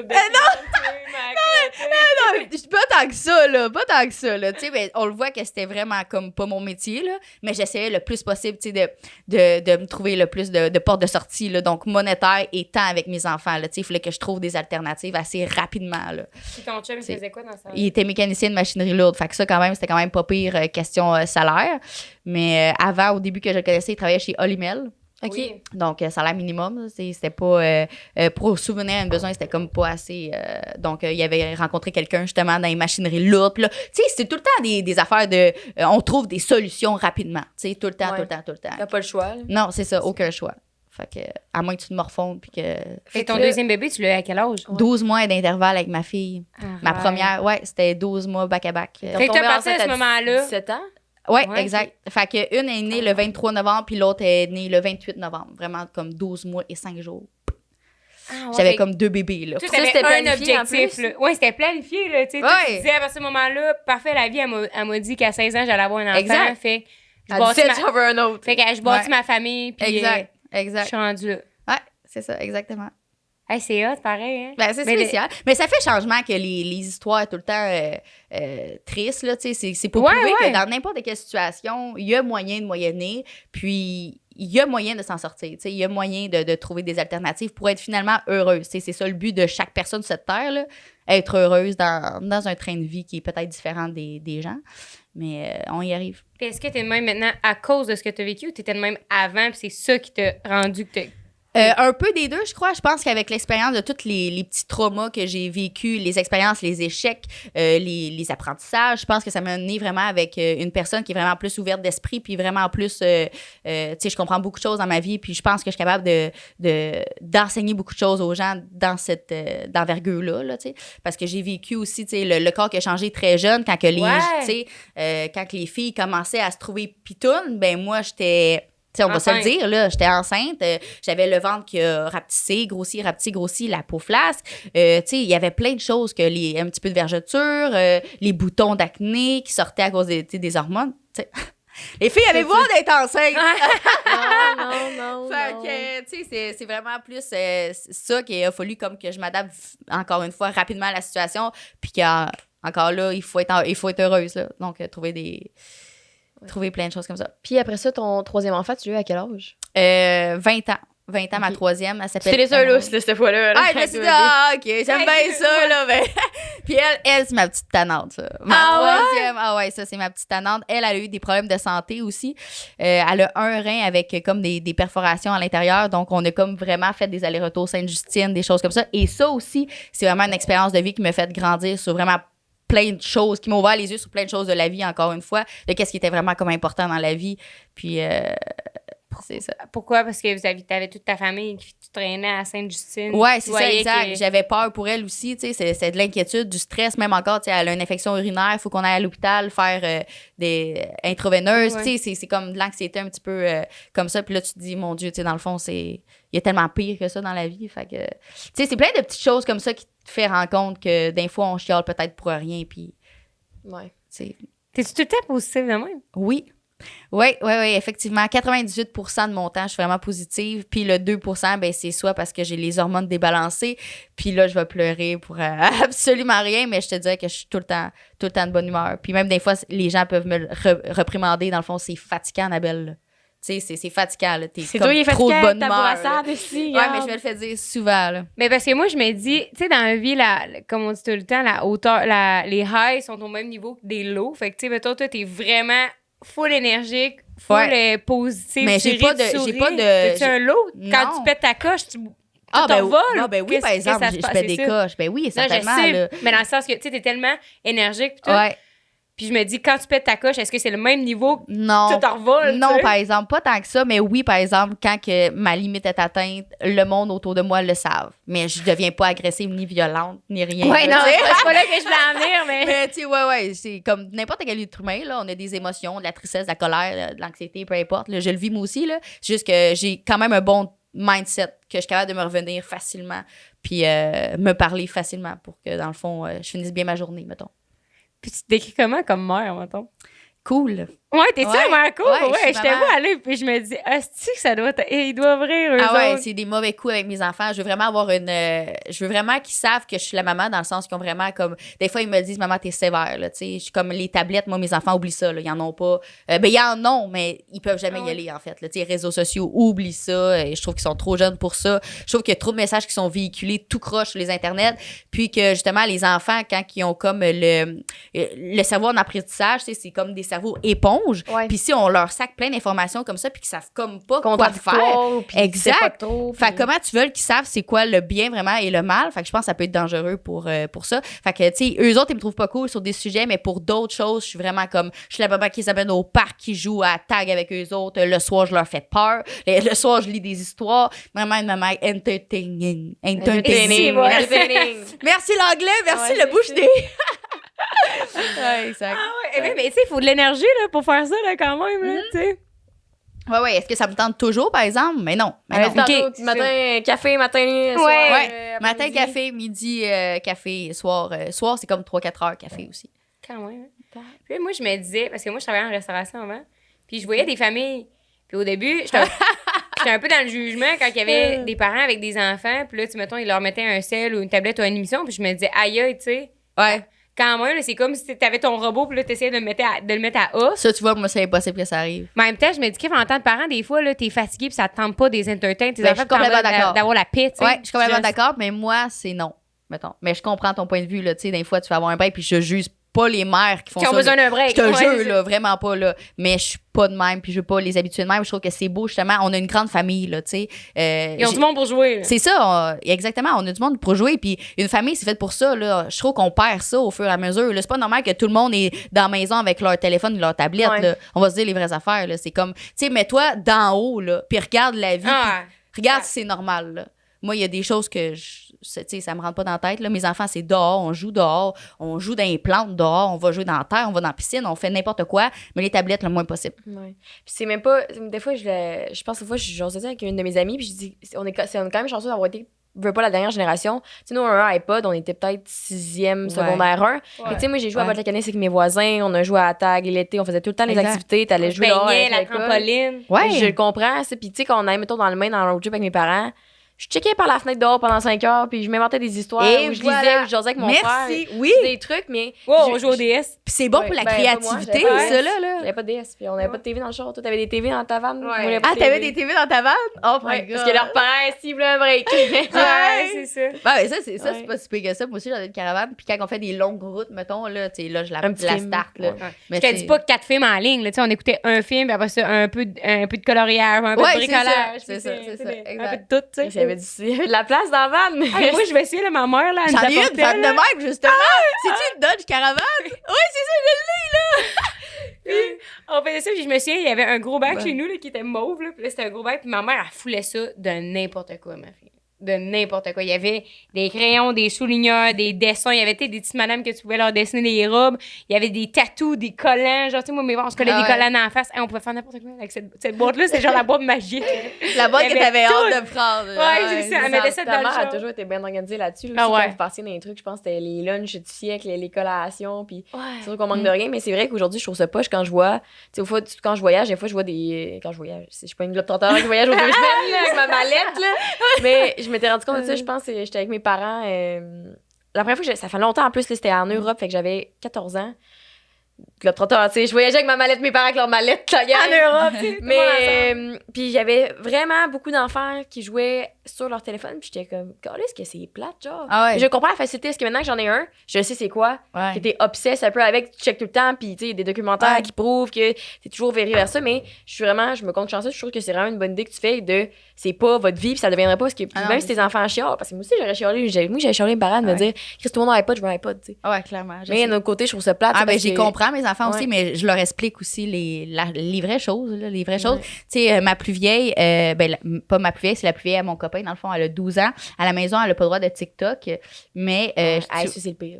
pas tant que ça, là. Tu sais, ben, on le voit que c'était vraiment comme pas mon métier, là. Mais j'essayais le plus possible, tu sais, de me trouver le plus de portes de sortie, là. Donc, monétaire et temps avec mes enfants, là. Tu sais, il fallait que je trouve des alternatives assez rapidement, là. Puis ton chum, il faisait quoi dans ça? Il était mécanicien de machinerie lourde. Fait que ça, quand même, c'était quand même pas pire question salaire. Mais avant, au début que je le connaissais, il travaillait chez Olimel. OK. Oui. Donc, salaire minimum, c'était pas... pour souvenir un besoin, c'était comme pas assez... donc, il avait rencontré quelqu'un, justement, dans les machineries lourdes. Puis là, tu sais, c'est tout le temps des affaires de... on trouve des solutions rapidement. Tu sais, tout le temps. T'as pas le choix. Là. Non, c'est ça, aucun choix. Fait que, à moins que tu te morfondes, puis que... Et ton deuxième bébé, tu l'as eu à quel âge? 12 mois d'intervalle avec ma fille. Ma première, c'était 12 mois back-à-back. Fait que t'as passé à ce moment-là? 17 ans? Ouais, exact. Fait que une est née le 23 novembre, puis l'autre est née le 28 novembre. Vraiment comme 12 mois et 5 jours. J'avais comme 2 bébés, là. Tout c'était un objectif, là. Ouais, c'était planifié, là. Tu sais, tu disais à ce moment-là, parfait, la vie, elle m'a dit qu'à 16 ans, j'allais avoir un enfant. Exact. Fait à 17, j'en veux un autre. Fait que je bâtis ma famille, puis exact. je suis rendue là. Ouais, c'est ça, exactement. Hey, c'est hot, pareil, hein? Ben, c'est spécial. Mais ça fait changement que les histoires tout le temps tristes, là, tu sais, c'est pour prouver que dans n'importe quelle situation, il y a moyen de moyenner, puis il y a moyen de s'en sortir, tu sais, il y a moyen de trouver des alternatives pour être finalement heureuse. C'est ça le but de chaque personne sur cette terre, là, être heureuse dans un train de vie qui est peut-être différent des gens, mais on y arrive. Puis est-ce que t'es de même maintenant à cause de ce que t'as vécu ou t'étais de même avant, puis c'est ça qui t'a rendu que t'as... Un peu des deux, je crois. Je pense qu'avec l'expérience de tous les petits traumas que j'ai vécus, les expériences, les échecs, les apprentissages, je pense que ça m'a amené vraiment avec une personne qui est vraiment plus ouverte d'esprit, puis vraiment plus, tu sais, je comprends beaucoup de choses dans ma vie, puis je pense que je suis capable d'enseigner beaucoup de choses aux gens dans cette d'envergure-là, là, tu sais. Parce que j'ai vécu aussi, tu sais, le corps qui a changé très jeune, quand que tu sais, quand les filles commençaient à se trouver pitounes, ben moi, j'étais... T'sais, on va se le dire, là, j'étais enceinte, j'avais le ventre qui a rapetissé, grossi, la peau flasque. Il y avait plein de choses, un petit peu de vergeture, les boutons d'acné qui sortaient à cause des hormones. T'sais. Les filles avaient besoin d'être enceintes! non. Fait que, tu sais, c'est vraiment plus ça qu'il a fallu comme que je m'adapte, encore une fois, rapidement à la situation, puis qu'encore là, il faut être heureuse, là. Donc, trouver plein de choses comme ça. Puis après ça, ton 3e enfant, tu l'as eu à quel âge? 20 ans. 20 ans, ma 3e, elle s'appelle... Tu t'es laissé un lousse, cette fois-là. Je me suis dit, OK, j'aime bien ça, là. Ben. Puis elle, c'est ma petite tannante, ça. Ma 3e, ça, c'est ma petite tannante. Elle a eu des problèmes de santé aussi. Elle a un rein avec comme des perforations à l'intérieur. Donc, on a comme vraiment fait des allers-retours Sainte-Justine, des choses comme ça. Et ça aussi, c'est vraiment une expérience de vie qui m'a fait grandir sur vraiment plein de choses, qui m'ont ouvert les yeux sur plein de choses de la vie, encore une fois, de qu'est-ce qui était vraiment comme important dans la vie. Puis, c'est ça. Pourquoi? Parce que t'avais toute ta famille qui tu traînais à Sainte-Justine. Ouais, c'est ça, exact. J'avais peur pour elle aussi, tu sais, c'est de l'inquiétude, du stress, même encore, tu sais, elle a une infection urinaire, il faut qu'on aille à l'hôpital faire des intraveineuses, tu sais, c'est comme de l'anxiété un petit peu comme ça, puis là, tu te dis, mon Dieu, tu sais, dans le fond, il y a tellement pire que ça dans la vie, fait que, tu sais, c'est plein de petites choses comme ça qui te fait rendre compte que des fois, on chiale peut-être pour rien, puis... Ouais. Tu t'es-tu tout le temps positive de même? Oui, effectivement. 98% de mon temps, je suis vraiment positive. Puis le 2%, ben, c'est soit parce que j'ai les hormones débalancées, puis là, je vais pleurer pour absolument rien, mais je te dirais que je suis tout le temps de bonne humeur. Puis même des fois, les gens peuvent me reprimander. Dans le fond, c'est fatigant, Annabelle, là. Tu sais, c'est fatigant, là. T'es comme trop de bonne humeur. Ici, ouais, mais je vais le faire dire souvent, là. Mais parce que moi, je me dis, tu sais, dans la vie, comme on dit tout le temps, la hauteur, les highs sont au même niveau que des lows. Fait que, tu sais, mettons, toi, t'es vraiment full énergique, full positive. Mais j'ai pas de... T'as-tu un low? Quand tu pètes ta coche, tu t'envoles? Non, ben oui, par exemple, je pète des coches. Ben oui, certainement. Non, je sais, là. mais dans le sens que, tu sais, t'es tellement énergique, pis tout. Ouais. Puis je me dis, quand tu pètes ta coche, est-ce que c'est le même niveau que non, tu t'envoles? Non, par exemple, pas tant que ça, mais oui, par exemple, quand que ma limite est atteinte, le monde autour de moi le savent. Mais je deviens pas agressive, ni violente, ni rien. Ouais, non, c'est pas là que je voulais en venir, mais... Mais tu sais, ouais, c'est comme n'importe quel être humain, là, on a des émotions, de la tristesse, de la colère, de l'anxiété, peu importe. Là, je le vis moi aussi, là. C'est juste que j'ai quand même un bon mindset, que je suis capable de me revenir facilement, puis me parler facilement pour que, dans le fond, je finisse bien ma journée, mettons. Puis tu te décris comment comme mère, mettons? Cool. Ouais, t'es-tu un mère cool? Ouais, je te vois aller, puis je me dis, asti que ça doit ils doivent rire, eux autres. C'est des mauvais coups avec mes enfants. Je veux vraiment avoir je veux vraiment qu'ils savent que je suis la maman, dans le sens qu'ils ont vraiment comme... Des fois, ils me disent, maman, t'es sévère, là, tu sais. Je suis comme les tablettes, moi, mes enfants oublient ça, là. Ils en ont pas. Ils en ont, mais ils peuvent jamais y aller, en fait, là. Tu sais, les réseaux sociaux oublient ça. Et je trouve qu'ils sont trop jeunes pour ça. Je trouve qu'il y a trop de messages qui sont véhiculés tout croche sur les internets. Puis que, justement, les enfants, quand ils ont comme le cerveau en apprentissage, tu sais, c'est comme des cerveaux éponges. Ouais. Puis si on leur sac plein d'informations comme ça, puis qu'ils savent comme pas quoi faire. Exact. Pas trop, Fait que comment tu veux qu'ils savent c'est quoi le bien vraiment et le mal? Fait que je pense que ça peut être dangereux pour ça. Fait que, tu sais, eux autres, ils me trouvent pas cool sur des sujets, mais pour d'autres choses, je suis vraiment comme, je suis la maman qui les amène au parc, qui joue à tag avec eux autres. Le soir, je leur fais peur. Le soir, je lis des histoires. Vraiment une maman entertaining. Merci l'anglais, merci le bouche des... Ouais, exact. Mais tu sais, il faut de l'énergie là, pour faire ça là, quand même. Là, tu sais. Ouais. Est-ce que ça me tente toujours, par exemple? Mais non. Mais non. Matin, café, matin, soir. Ouais. Matin, café, midi, café, soir. Soir, c'est comme 3-4 heures café aussi. Quand même. Puis moi, je me disais, parce que moi, je travaillais en restauration avant, puis je voyais des familles. Puis au début, j'étais un peu dans le jugement quand il y avait des parents avec des enfants, puis là, mettons, ils leur mettaient un sel ou une tablette ou une émission, puis je me disais, aïe, tu sais. Ouais. Quand même, là, c'est comme si t'avais ton robot, puis là, t'essayais de le mettre à off. Ça, tu vois, moi, c'est impossible que ça arrive. Mais en même temps, je me dis qu'en tant que parent, des fois, là, t'es fatigué, puis ça te tente pas des entertains. Tes enfants, je suis complètement d'accord. D'avoir la paix, tu sais. Ouais, je suis complètement d'accord, mais moi, c'est non. Mettons. Mais je comprends ton point de vue, là. Tu sais, des fois, tu vas avoir un break, puis je juge pas les mères qui font ça. Qui ont besoin d'un break. Je te jure, là, vraiment pas, là. Mais je suis pas de même, puis je veux pas les habituer de même. Je trouve que c'est beau, justement. On a une grande famille, là, tu sais. Ils ont du monde pour jouer, là. C'est ça, exactement. On a du monde pour jouer, puis une famille, c'est fait pour ça, là. Je trouve qu'on perd ça au fur et à mesure. Là. C'est pas normal que tout le monde est dans la maison avec leur téléphone et leur tablette, là. On va se dire les vraies affaires, là. C'est comme, tu sais, mets-toi d'en haut, là, puis regarde la vie, regarde si c'est normal, là. Moi, il y a des choses que, tu sais, ça me rentre pas dans la tête. Là. Mes enfants, c'est dehors, on joue dans les plantes dehors, on va jouer dans la terre, on va dans la piscine, on fait n'importe quoi, mais les tablettes, le moins possible. Ouais. Puis c'est même pas... Des fois, je pense que j'ose dire avec une de mes amies, puis je dis, on est quand même chanceux d'avoir été... Veux pas la dernière génération. Tu sais, nous, on a un iPod, on était peut-être 6e, secondaire 1. Tu sais, moi, j'ai joué à Bottle Canis avec mes voisins, on a joué à la tag l'été, on faisait tout le temps les activités, t'allais jouer dehors avec la trampoline. Ouais. Je le comprends, puis tu sais, quand on allait, mettons, dans le Maine, dans le road trip avec mes parents, je checkais par la fenêtre dehors pendant 5 heures, puis je m'inventais des histoires, où je lisais, où je jasais avec mon frère. Oui. Des trucs, mais... on joue au DS. Puis c'est bon pour la créativité, ça, là. J'avais pas de DS, puis on avait pas de TV dans le char. Toi, t'avais des TV dans ta vanne? Ouais. T'avais des TV dans ta vanne? Oh my God. Parce que leurs parents, s'ils voulaient un break. C'est ça. Ouais, c'est pas si pire que ça. Moi aussi, j'avais une caravane, puis quand on fait des longues routes, mettons, là, tu sais, là, je la start, là. Je te dis pas 4 films en ligne, là. Tu sais, on écoutait un film, puis après ça, un peu de coloriage, un peu de bricolage. C'est ça. Un peu de tout, tu sais. J'avais de la place dans la vanne. Moi, je vais essayer, là, ma mère, là, j'en ai une vanne de même, justement. C'est-tu une Dodge Caravane? Oui, c'est ça, je l'ai, là. Puis, on faisait ça, puis je me souviens, il y avait un gros bac chez nous, là, qui était mauve, là. Puis là, c'était un gros bac, puis ma mère, elle foulait ça de n'importe quoi, ma fille. De n'importe quoi. Il y avait des crayons, des souligneurs, des dessins. Il y avait des petites madames que tu pouvais leur dessiner des robes. Il y avait des tatous, des collants. Genre, tu sais, moi, on se collait des collants en face. On pouvait faire n'importe quoi avec cette boîte-là. C'est genre la boîte magique. La boîte que t'avais hâte de prendre. Ouais, c'est ça. Elle mettait ça dans le mère a toujours été bien organisée là-dessus. Là, quand vous partiez dans les trucs, je pense que c'était les lunchs du siècle, les collations. Puis c'est sûr qu'on manque de rien. Mais c'est vrai qu'aujourd'hui, je trouve ça poche quand je vois. Tu sais, quand je voyage, des fois, je vois des. Quand je voyage, je suis pas une globe-trotteur, je voyage aux 2 semaines avec ma mallette. Là. Mais je m'étais rendu compte de ça, je pense que j'étais avec mes parents. La première fois ça fait longtemps en plus, là, c'était en Europe, fait que j'avais 14 ans. Globe-trotteur, tu sais, je voyageais avec ma mallette, mes parents avec leur mallette, la gang. En Europe, tu sais. Mais, puis j'avais vraiment beaucoup d'enfants qui jouaient sur leur téléphone, puis j'étais comme, est-ce que c'est plate, genre? Je comprends la facilité, parce que maintenant que j'en ai un, je sais c'est quoi, que t'es obsesse un peu avec, tu checkes tout le temps, puis tu sais, il y a des documentaires qui prouvent que t'es toujours viré vers ça, mais je me compte chanceuse, je trouve que c'est vraiment une bonne idée que tu fais de, c'est pas votre vie, puis ça deviendrait pas, parce que même si tes enfants chialent, parce que moi aussi j'aurais chialé, j'avais chialé mes parents de me dire, Chris, tout le monde a un iPod, je veux un iPod, tu sais. Ouais, clairement. Mais d'un autre côté, je trouve ça plate. J'y comprends, mes enfants aussi, mais je leur explique aussi les vraies choses, là, les vraies choses. Tu sais, ma plus vieille, pas ma plus vieille, c'est la plus vieille à mon copain, dans le fond, elle a 12 ans. À la maison, elle a pas le droit de TikTok, mais... ça, c'est le pire.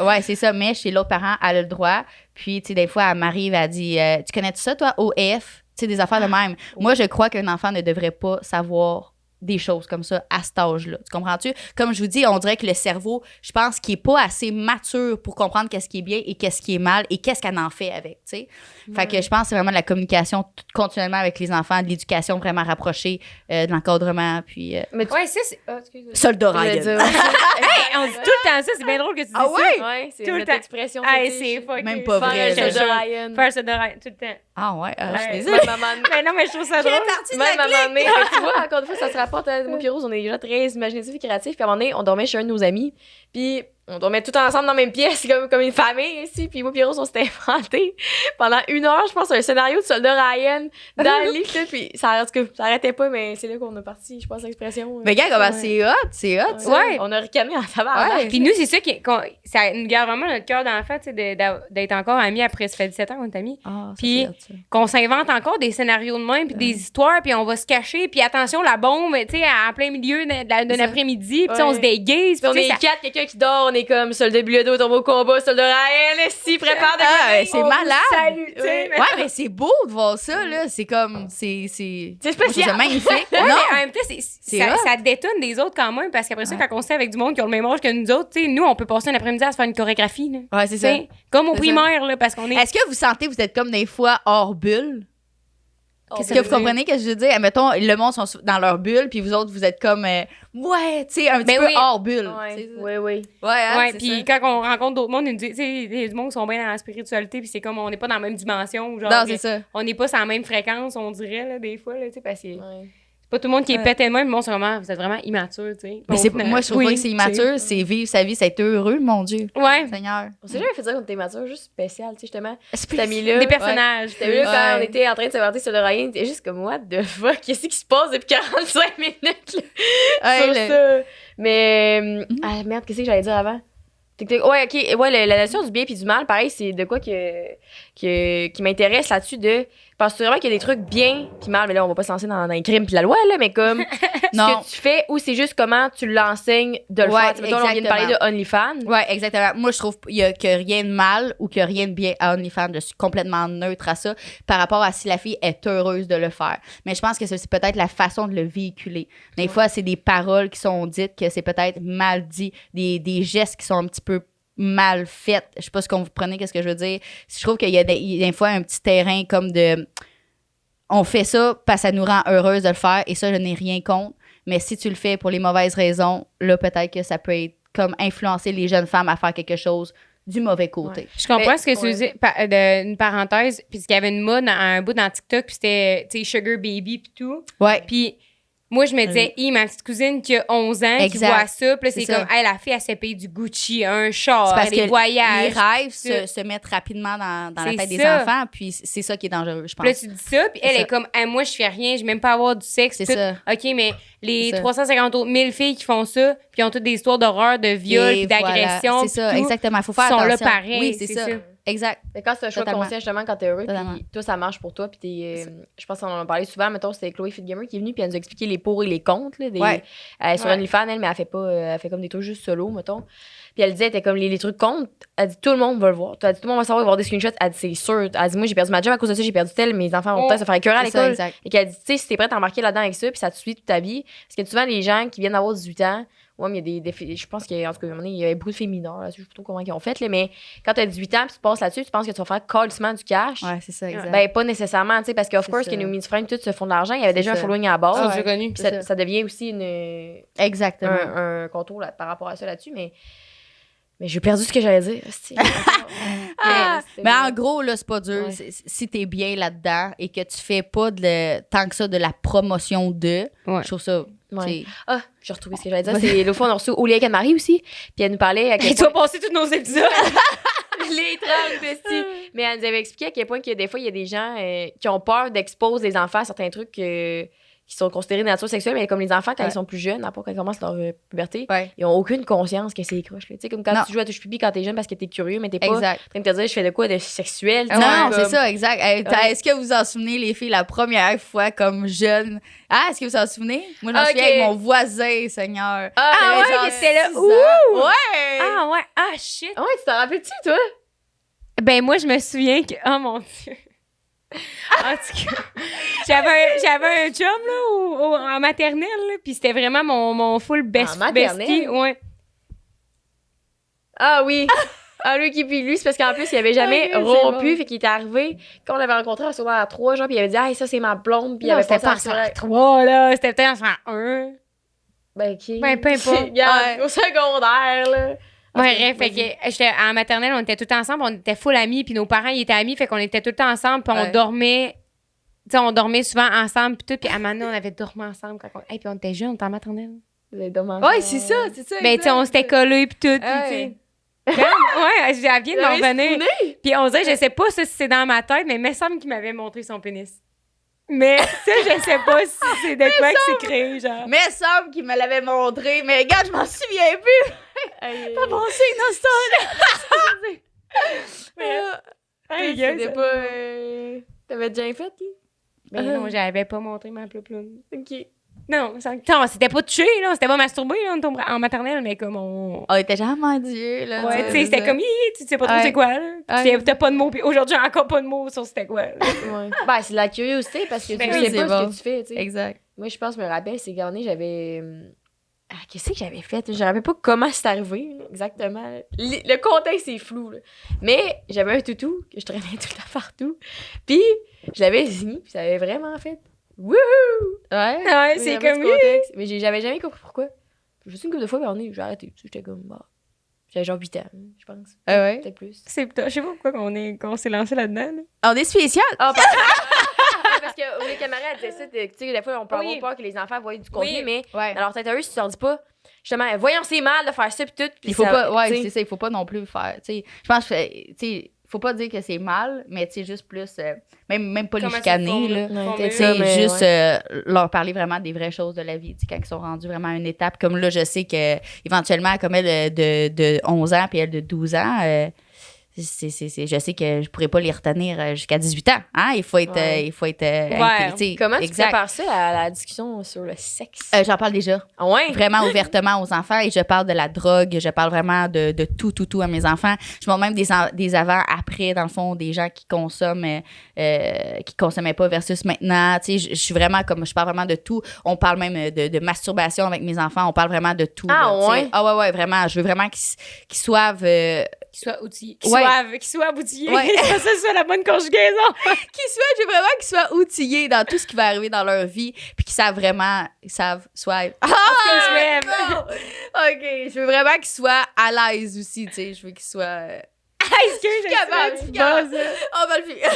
Ouais, c'est ça, mais chez l'autre parent, elle a le droit. Puis, tu sais, des fois, elle m'arrive, elle dit, tu connais tout ça, toi, OF? Tu sais, des affaires de même. Moi, je crois qu'un enfant ne devrait pas savoir des choses comme ça à cet âge-là. Tu comprends-tu? Comme je vous dis, on dirait que le cerveau, je pense qu'il est pas assez mature pour comprendre qu'est-ce qui est bien et qu'est-ce qui est mal et qu'est-ce qu'elle en fait avec, tu sais. Fait que je pense que c'est vraiment de la communication continuellement avec les enfants, de l'éducation vraiment rapprochée, de l'encadrement, puis... Mais ouais, ça, c'est... Soldat Ryan. On dit tout le temps ça, c'est bien drôle que tu dis ça. Ouais, c'est tout le temps. Expression. C'est fucking... Même pas vrai. Faire un Soldat Ryan. Faire un Soldat Ryan, tout le temps. Ah ouais, je suis désolée. Mais non, mais je trouve ça drôle. Même à un moment donné, tu vois, encore une fois, ça se rapporte à moi et Rose, on est déjà très imaginatifs et créatifs. Puis à un moment donné, on dormait chez un de nos amis. Puis on dormait tout ensemble dans la même pièce, comme une famille ici. Puis moi et Rose, on s'était inventé pendant 1 heure, je pense, un scénario de Soldat Ryan dans le lit. Puis ça arrêtait pas, mais c'est là qu'on a parti, je pense, l'expression. Mais gars, c'est hot. Ouais. On a ricané en tabac. Puis nous, c'est ça ça nous garde vraiment notre cœur d'enfant, tu sais, d'être encore amis après, ça fait 17 ans qu'on est amis. Puis qu'on s'invente encore des scénarios de même, puis des histoires, puis on va se cacher, puis attention, la bombe, tu sais, en plein milieu d'un après-midi, puis on se déguise. Puis on est 4, quelqu'un qui dort, on est comme soldat Bilodeau, tombe au combat, soldat Ryan, si, prépare de c'est malade. Salut, ouais, mais c'est beau de voir ça, là. C'est comme, c'est spécial. C'est magnifique. Ouais, non, mais en même temps, ça détonne des autres quand même, parce qu'après ça, quand on sait avec du monde qui ont le même âge que nous autres, tu sais, nous, on peut passer un après-midi à se faire une chorégraphie, là. Ouais, c'est ça. Comme au C'est primaire, là, parce qu'on est... Est-ce que vous sentez que vous êtes comme des fois hors bulle? Est-ce que vous comprenez ce que je veux dire? Mettons, le monde sont dans leur bulle, puis vous autres, vous êtes comme, ouais, tu sais, un petit peu hors bulle. Oui. Ouais, hein, puis quand on rencontre d'autres mondes, ils nous disent, tu sais, du monde qui sont bien dans la spiritualité, puis c'est comme, on n'est pas dans la même dimension, genre. Non, c'est ça. On n'est pas sur la même fréquence, on dirait, là, des fois, là, tu sais, parce que c'est pas tout le monde qui est pété de même, mais bon, c'est vraiment, vous êtes vraiment immature, tu sais. Mais moi, je trouve pas que c'est immature, c'est vivre sa vie, c'est être heureux, mon Dieu. Ouais. Seigneur. On s'est jamais fait dire qu'on était mature, juste spécial, tu sais, justement. Spécial. Des personnages. T'as vu, quand on était en train de se vanter sur le Ryan, t'es juste comme, what the fuck, qu'est-ce qui se passe depuis 45 minutes, là? Sur ça. Mais, ah merde, qu'est-ce que j'allais dire avant? Ouais, ok. Ouais, la notion du bien puis du mal, pareil, c'est de quoi qui m'intéresse là-dessus de. Parce que vraiment qu'il y a des trucs bien puis mal, mais là, on va pas se lancer dans les crimes puis la loi, là, mais comme ce que tu fais ou c'est juste comment tu l'enseignes de le faire. Mettons, on vient de parler de OnlyFans. Ouais, exactement. Moi, je trouve qu'il y a que rien de mal ou que rien de bien à OnlyFans. Je suis complètement neutre à ça par rapport à si la fille est heureuse de le faire. Mais je pense que c'est peut-être la façon de le véhiculer. Des fois, c'est des paroles qui sont dites que c'est peut-être mal dit, des gestes qui sont un petit peu mal faits. Je sais pas ce qu'on vous prenez, qu'est-ce que je veux dire. Je trouve qu'il y a des fois un petit terrain comme de... On fait ça parce que ça nous rend heureuse de le faire et ça, je n'ai rien contre. Mais si tu le fais pour les mauvaises raisons, là, peut-être que ça peut être comme influencer les jeunes femmes à faire quelque chose du mauvais côté. Ouais. Je comprends ce que tu dis, une parenthèse, puisqu'il y avait une mode, un bout dans TikTok, puis c'était, tu sais, Sugar Baby puis tout. Ouais. Puis moi, je me disais, ma petite cousine qui a 11 ans, qui voit ça, puis là, c'est comme, la fille, elle s'est payée du Gucci, un char, des voyages. Les rêves se mettent rapidement dans la tête des enfants, puis c'est ça qui est dangereux, je pense. Puis là, tu dis ça, puis elle est comme, moi, je fais rien, je vais même pas avoir du sexe. C'est ça. OK, mais les 350 autres 1000 filles qui font ça, puis ont toutes des histoires d'horreur, de viol, puis d'agression. Voilà. C'est ça, exactement. Il faut faire attention. Ils sont là pareil. Oui, c'est ça. Exact. Mais quand c'est un choix conscient, justement, quand t'es heureux, puis toi, ça marche pour toi, puis je pense qu'on en a parlé souvent. Mettons, c'était Chloé Fitgamer qui est venue, puis elle nous a expliqué les pour et les contre. Là, elle est sur OnlyFans, mais elle fait comme des trucs juste solo, mettons. Puis elle disait, elle était comme les trucs contre. Elle dit, tout le monde va le voir. Elle dit, tout le monde va savoir, il va voir des screenshots. Elle dit, c'est sûr. Elle dit, moi, j'ai perdu ma job à cause de ça, j'ai perdu tel, mes enfants vont peut-être se faire écœurer à l'école. Et qu'elle dit, tu sais, si t'es prête à embarquer là-dedans avec ça, puis ça te suit toute ta vie. Parce que souvent, les gens qui viennent d'avoir 18 ans, ouais, mais il y a des filles, je pense qu'il y a, en tout cas, il y a beaucoup de filles mineures, là, je sais pas trop comment ils ont fait, là, mais quand t'as 18 ans, puis tu passes là-dessus, tu penses que tu vas faire calissement du cash. Ouais, c'est ça, exact. Ben, pas nécessairement, tu sais, parce qu'of course, que nos mid-frames, tout se font de l'argent, il y avait déjà un following à la base. j'ai connu. Puis ça devient aussi exactement. un contour là, par rapport à ça là-dessus, mais j'ai perdu ce que j'allais dire. Mais en gros, là, c'est pas dur. Ouais. Si t'es bien là-dedans et que tu fais pas tant que ça de la promotion de, je trouve ça... Ouais. Ah, j'ai retrouvé ce que j'allais dire. C'est l'autre fois, on a reçu Olia et Marie aussi. Puis elle nous parlait. Et tu vas passer tous nos épisodes. Les 30 besties. Mais elle nous avait expliqué à quel point que des fois, il y a des gens qui ont peur d'exposer les enfants à certains trucs qui sont considérés de nature sexuelle, mais comme les enfants, quand ils sont plus jeunes, quand ils commencent leur puberté, ils n'ont aucune conscience que c'est les croches. Tu sais, comme quand tu joues à touche pipi quand t'es jeune parce que t'es curieux, mais t'es pas en train de te dire, je fais de quoi de sexuel. Non, c'est ça, exact. Est-ce que vous en souvenez, les filles, la première fois comme jeune? Ah, est-ce que vous en souvenez? Moi, je m'en souviens avec mon voisin, Seigneur. Ah ouais, c'était là. Ouh! Ouais! Ah ouais, ah shit! Ah ouais, tu t'en rappelles-tu, toi? Ben, moi, je me souviens que. Oh mon Dieu! En tout cas, j'avais un chum là, en maternelle, puis c'était vraiment mon full bestie. Ouais. Ah oui! Ah, lui, c'est parce qu'en plus, il avait jamais rompu, fait qu'il était arrivé. Quand on l'avait rencontré à secondaire 3, genre, puis il avait dit, hey, ça, c'est ma blonde, puis il avait passé en secondaire 3, là. C'était peut-être en secondaire 1. Ben, OK. Ben, peu importe. Au secondaire, là. Ouais, bref, fait que j'étais en maternelle, on était tout le temps ensemble, on était full amis, puis nos parents, ils étaient amis, fait qu'on était tout le temps ensemble, puis on dormait, tu sais, on dormait souvent ensemble, puis tout, puis à un moment donné, on avait dormi ensemble, puis on était jeunes, on était en maternelle. Vous avez dormi ensemble. Ouais, c'est ça. Ben, tu sais, on s'était collés, puis tout, puis tu sais. Ouais, elle vient de m'en revenir. Puis on dirait, je sais pas si c'est dans ma tête, mais il me semble qu'il m'avait montré son pénis. Mais ça, je sais pas si c'est de quoi que c'est créé, genre. Mais il semble qu'il me l'avait montré, mais regarde, je m'en souviens plus. Pas pensé une histoire. C'était pas... T'avais déjà fait, lui? Ben non, j'avais pas montré ma ploupoune. OK. Non, c'était pas touché, là. C'était pas masturbé, là. On tombe en maternelle, mais comme on. On était genre, mon Dieu, là. Ouais, tu sais, c'était comme, tu sais pas trop c'est quoi, là. T'as pas de mots, puis aujourd'hui, j'ai encore pas de mots sur c'était quoi, là. Ouais. Ben, c'est de la curiosité parce que tu sais pas ce que tu fais, tu sais. Exact. Moi, je pense, je me rappelle, c'est garni, j'avais. Qu'est-ce que j'avais fait? Je me rappelle pas comment c'est arrivé, là, exactement. Le contexte, c'est flou, là. Mais j'avais un toutou que je traînais tout le temps partout. Puis, je l'avais signé, puis ça avait vraiment fait. Wouhou! Ouais, c'est comme. Mais j'avais jamais compris pourquoi. Juste une couple de fois, j'ai arrêté. J'étais comme. Bah. J'avais genre 8 ans, je pense. Ouais. Peut-être plus. Je sais pas pourquoi qu'on s'est lancé là-dedans, là. On est spécial. Parce que les camarades disaient ça, tu sais, des fois, on peut avoir peur que les enfants voient du contenu, mais alors, peut-être eux, si tu leur dis pas, justement, voyons, c'est mal de faire ça, puis tout. Il faut pas, c'est ça, il faut pas non plus faire, tu sais. Je pense que, tu sais, faut pas dire que c'est mal, mais tu sais, juste plus, même pas les chicaner, là. Tu sais, juste leur parler vraiment des vraies choses de la vie, tu sais, quand ils sont rendus vraiment à une étape. Comme là, je sais que éventuellement, comme elle de 11 ans puis elle de 12 ans, je sais que je pourrais pas les retenir jusqu'à 18 ans. Hein? Il faut être intégré. Comment tu prépares ça à la discussion sur le sexe? J'en parle déjà. Vraiment ouvertement aux enfants et je parle de la drogue. Je parle vraiment de tout à mes enfants. Je montre même des avant-après, dans le fond, des gens qui consomment, qui consommaient pas versus maintenant. Tu sais, je suis vraiment comme, je parle vraiment de tout. On parle même de masturbation avec mes enfants. On parle vraiment de tout. Ouais, vraiment. Je veux vraiment qu'ils soient outillés. Qu'ils soient outillés. Ça soit la bonne conjugaison. Je veux vraiment qu'ils soient outillés dans tout ce qui va arriver dans leur vie, puis qu'ils savent vraiment, OK, je veux vraiment qu'ils soient à l'aise aussi, tu sais, je veux qu'ils soient... On va le faire.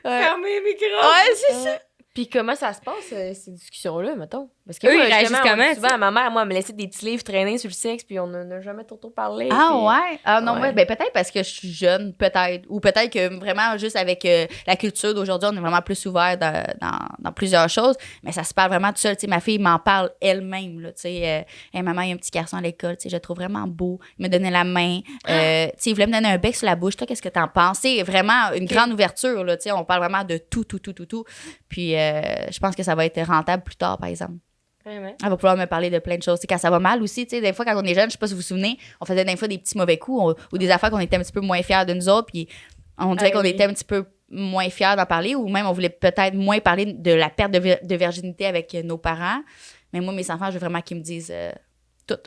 Fermez les micros. Ouais, c'est ça. Puis comment ça se passe, ces discussions-là, mettons? Parce que eux, ils réagissent comment? Souvent, ma mère, moi, elle me laissait des petits livres traîner sur le sexe, puis on n'a jamais trop parlé. Ouais? Ah non, ben peut-être parce que je suis jeune, peut-être. Ou peut-être que vraiment, juste avec la culture d'aujourd'hui, on est vraiment plus ouvert dans plusieurs choses. Mais ça se parle vraiment tout seul. Tu sais, ma fille m'en parle elle-même, là. Tu sais, hey, maman, il y a un petit garçon à l'école, tu sais, je le trouve vraiment beau. Il me donnait la main. Tu sais, il voulait me donner un bec sur la bouche. Toi, qu'est-ce que t'en penses? C'est vraiment une grande ouverture, là. Tu sais, on parle vraiment de tout. Puis, je pense que ça va être rentable plus tard, par exemple. Vraiment. Elle va pouvoir me parler de plein de choses. T'sais, quand ça va mal aussi, des fois, quand on est jeune, je sais pas si vous vous souvenez, on faisait des fois des petits mauvais coups ou des affaires qu'on était un petit peu moins fiers de nous autres, puis on dirait qu'on était un petit peu moins fiers d'en parler, ou même on voulait peut-être moins parler de la perte de virginité avec nos parents. Mais moi, mes enfants, je veux vraiment qu'ils me disent tout.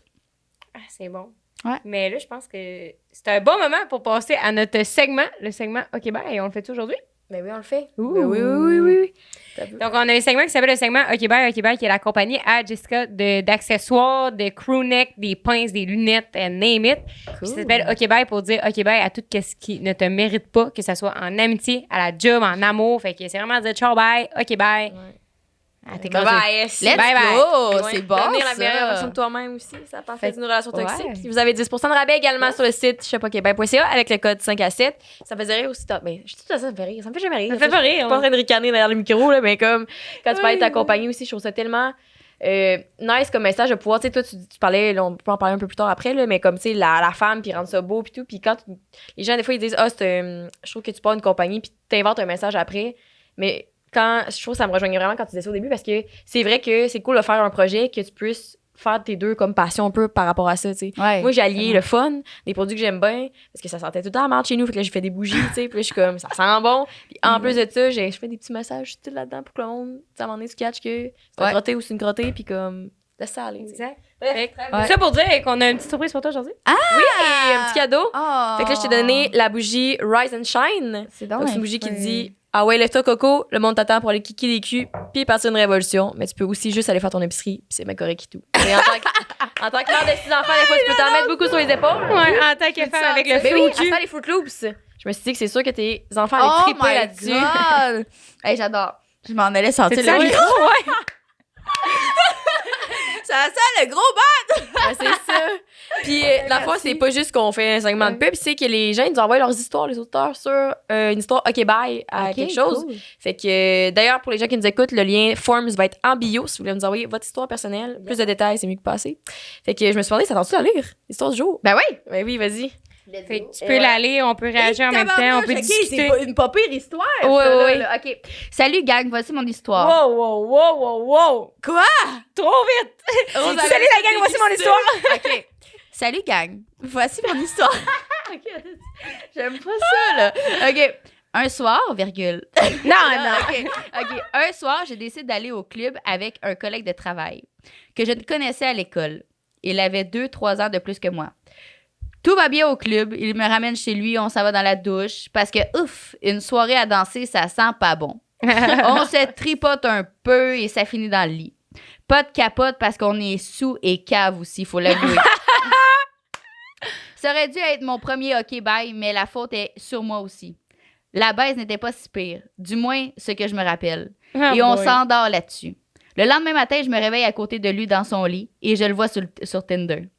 Ah, c'est bon. Ouais. Mais là, je pense que c'est un bon moment pour passer à notre segment, le segment OK, et on le fait aujourd'hui? Ben oui, on le fait. Ben oui. Donc, on a un segment qui s'appelle le segment OK Bye, qui est la compagnie à Jessica d'accessoires, de crew neck, des pinces, des lunettes, name it. Cool. Ça s'appelle OK Bye pour dire OK Bye à tout ce qui ne te mérite pas, que ce soit en amitié, à la job, en amour. Fait que c'est vraiment dire ciao, bye, OK Bye. Ouais. Let's go! C'est bon, devenir ça. la meilleure version de toi-même aussi, ça parfait d'une relation toxique. Puis vous avez 10% de rabais également sur le site shopokbay.ca avec le code 5 à 7. Ça faisait rire aussi. Ben, je dis tout ça, ça me fait rire. Ça me fait jamais rire. Ça me fait pas rire. Je suis pas en train de ricaner derrière le micro, là, mais comme quand tu parles de ta compagnie aussi, je trouve ça tellement nice comme message de pouvoir, tu sais, toi, tu parlais, là, on peut en parler un peu plus tard après, là, mais comme, tu sais, la femme, puis rendre ça beau, puis tout. Puis quand les gens, des fois, ils disent, je trouve que tu pars une compagnie, puis t'inventes un message après. Mais je trouve que ça me rejoignait vraiment quand tu disais ça au début parce que c'est vrai que c'est cool de faire un projet que tu puisses faire tes deux comme passion un peu par rapport à ça, tu sais. Ouais, moi, j'ai allié le fun, des produits que j'aime bien parce que ça sentait tout le temps à marde chez nous, fait que là, j'ai fait des bougies, tu sais, puis là, je suis comme, ça sent bon. Puis en plus de ça, je fais des petits massages tout là-dedans pour que le monde, à un moment donné, tu catches que c'est un crotté ou c'est une crottée, puis comme, laisse ça aller. Exact. Ça pour dire qu'on a une petite surprise pour toi aujourd'hui. Oui, un petit cadeau. Fait que là, je t'ai donné la bougie Rise and Shine. C'est donc une bougie qui dit ah ouais, lève-toi Coco, le monde t'attend pour aller kicker les culs puis partir une révolution. Mais tu peux aussi juste aller faire ton épicerie puis c'est bien correct et tout. Et en tant que mère de 6 enfants, des fois, tu peux t'en mettre beaucoup sur les épaules. Ouais, en tant que femme avec le feu au cul. À faire les Fruit Loops. Je me suis dit que c'est sûr que tes enfants allaient triper là-dessus. Hey, j'adore. Je m'en allais sentir le micro. Ouais. Ça sent le gros bat! Ouais, c'est ça. Puis la fois, c'est pas juste qu'on fait un segment de pub, c'est que les gens ils nous envoient leurs histoires, les auteurs, sur une histoire OK Bye à quelque chose. Cool. Fait que d'ailleurs, pour les gens qui nous écoutent, le lien Forms va être en bio si vous voulez nous envoyer votre histoire personnelle. Plus de détails, c'est mieux que passer. Fait que je me suis demandé, ça tente-tu à lire l'histoire du jour? Ben oui! Ben oui, vas-y. Fait que tu peux l'aller, on peut réagir en même temps, on peut discuter. C'est une pas pire histoire. Oui. OK. Salut, gang, voici mon histoire. Wow. Quoi? Trop vite! Salut la gang, voici mon histoire! OK. Salut, gang, voici mon histoire. OK, attends. J'aime pas ça, là. OK. Un soir, virgule. Non. OK. Un soir, je décide d'aller au club avec un collègue de travail que je ne connaissais à l'école. Il avait 2-3 ans de plus que moi. Tout va bien au club. Il me ramène chez lui. On s'en va dans la douche. Parce que, une soirée à danser, ça sent pas bon. On se tripote un peu et ça finit dans le lit. Pas de capote parce qu'on est sous et cave aussi, il faut l'avouer. Ça aurait dû être mon premier hockey bye, mais la faute est sur moi aussi. La baise n'était pas si pire. Du moins, ce que je me rappelle. Et on s'endort là-dessus. Le lendemain matin, je me réveille à côté de lui dans son lit et je le vois sur Tinder.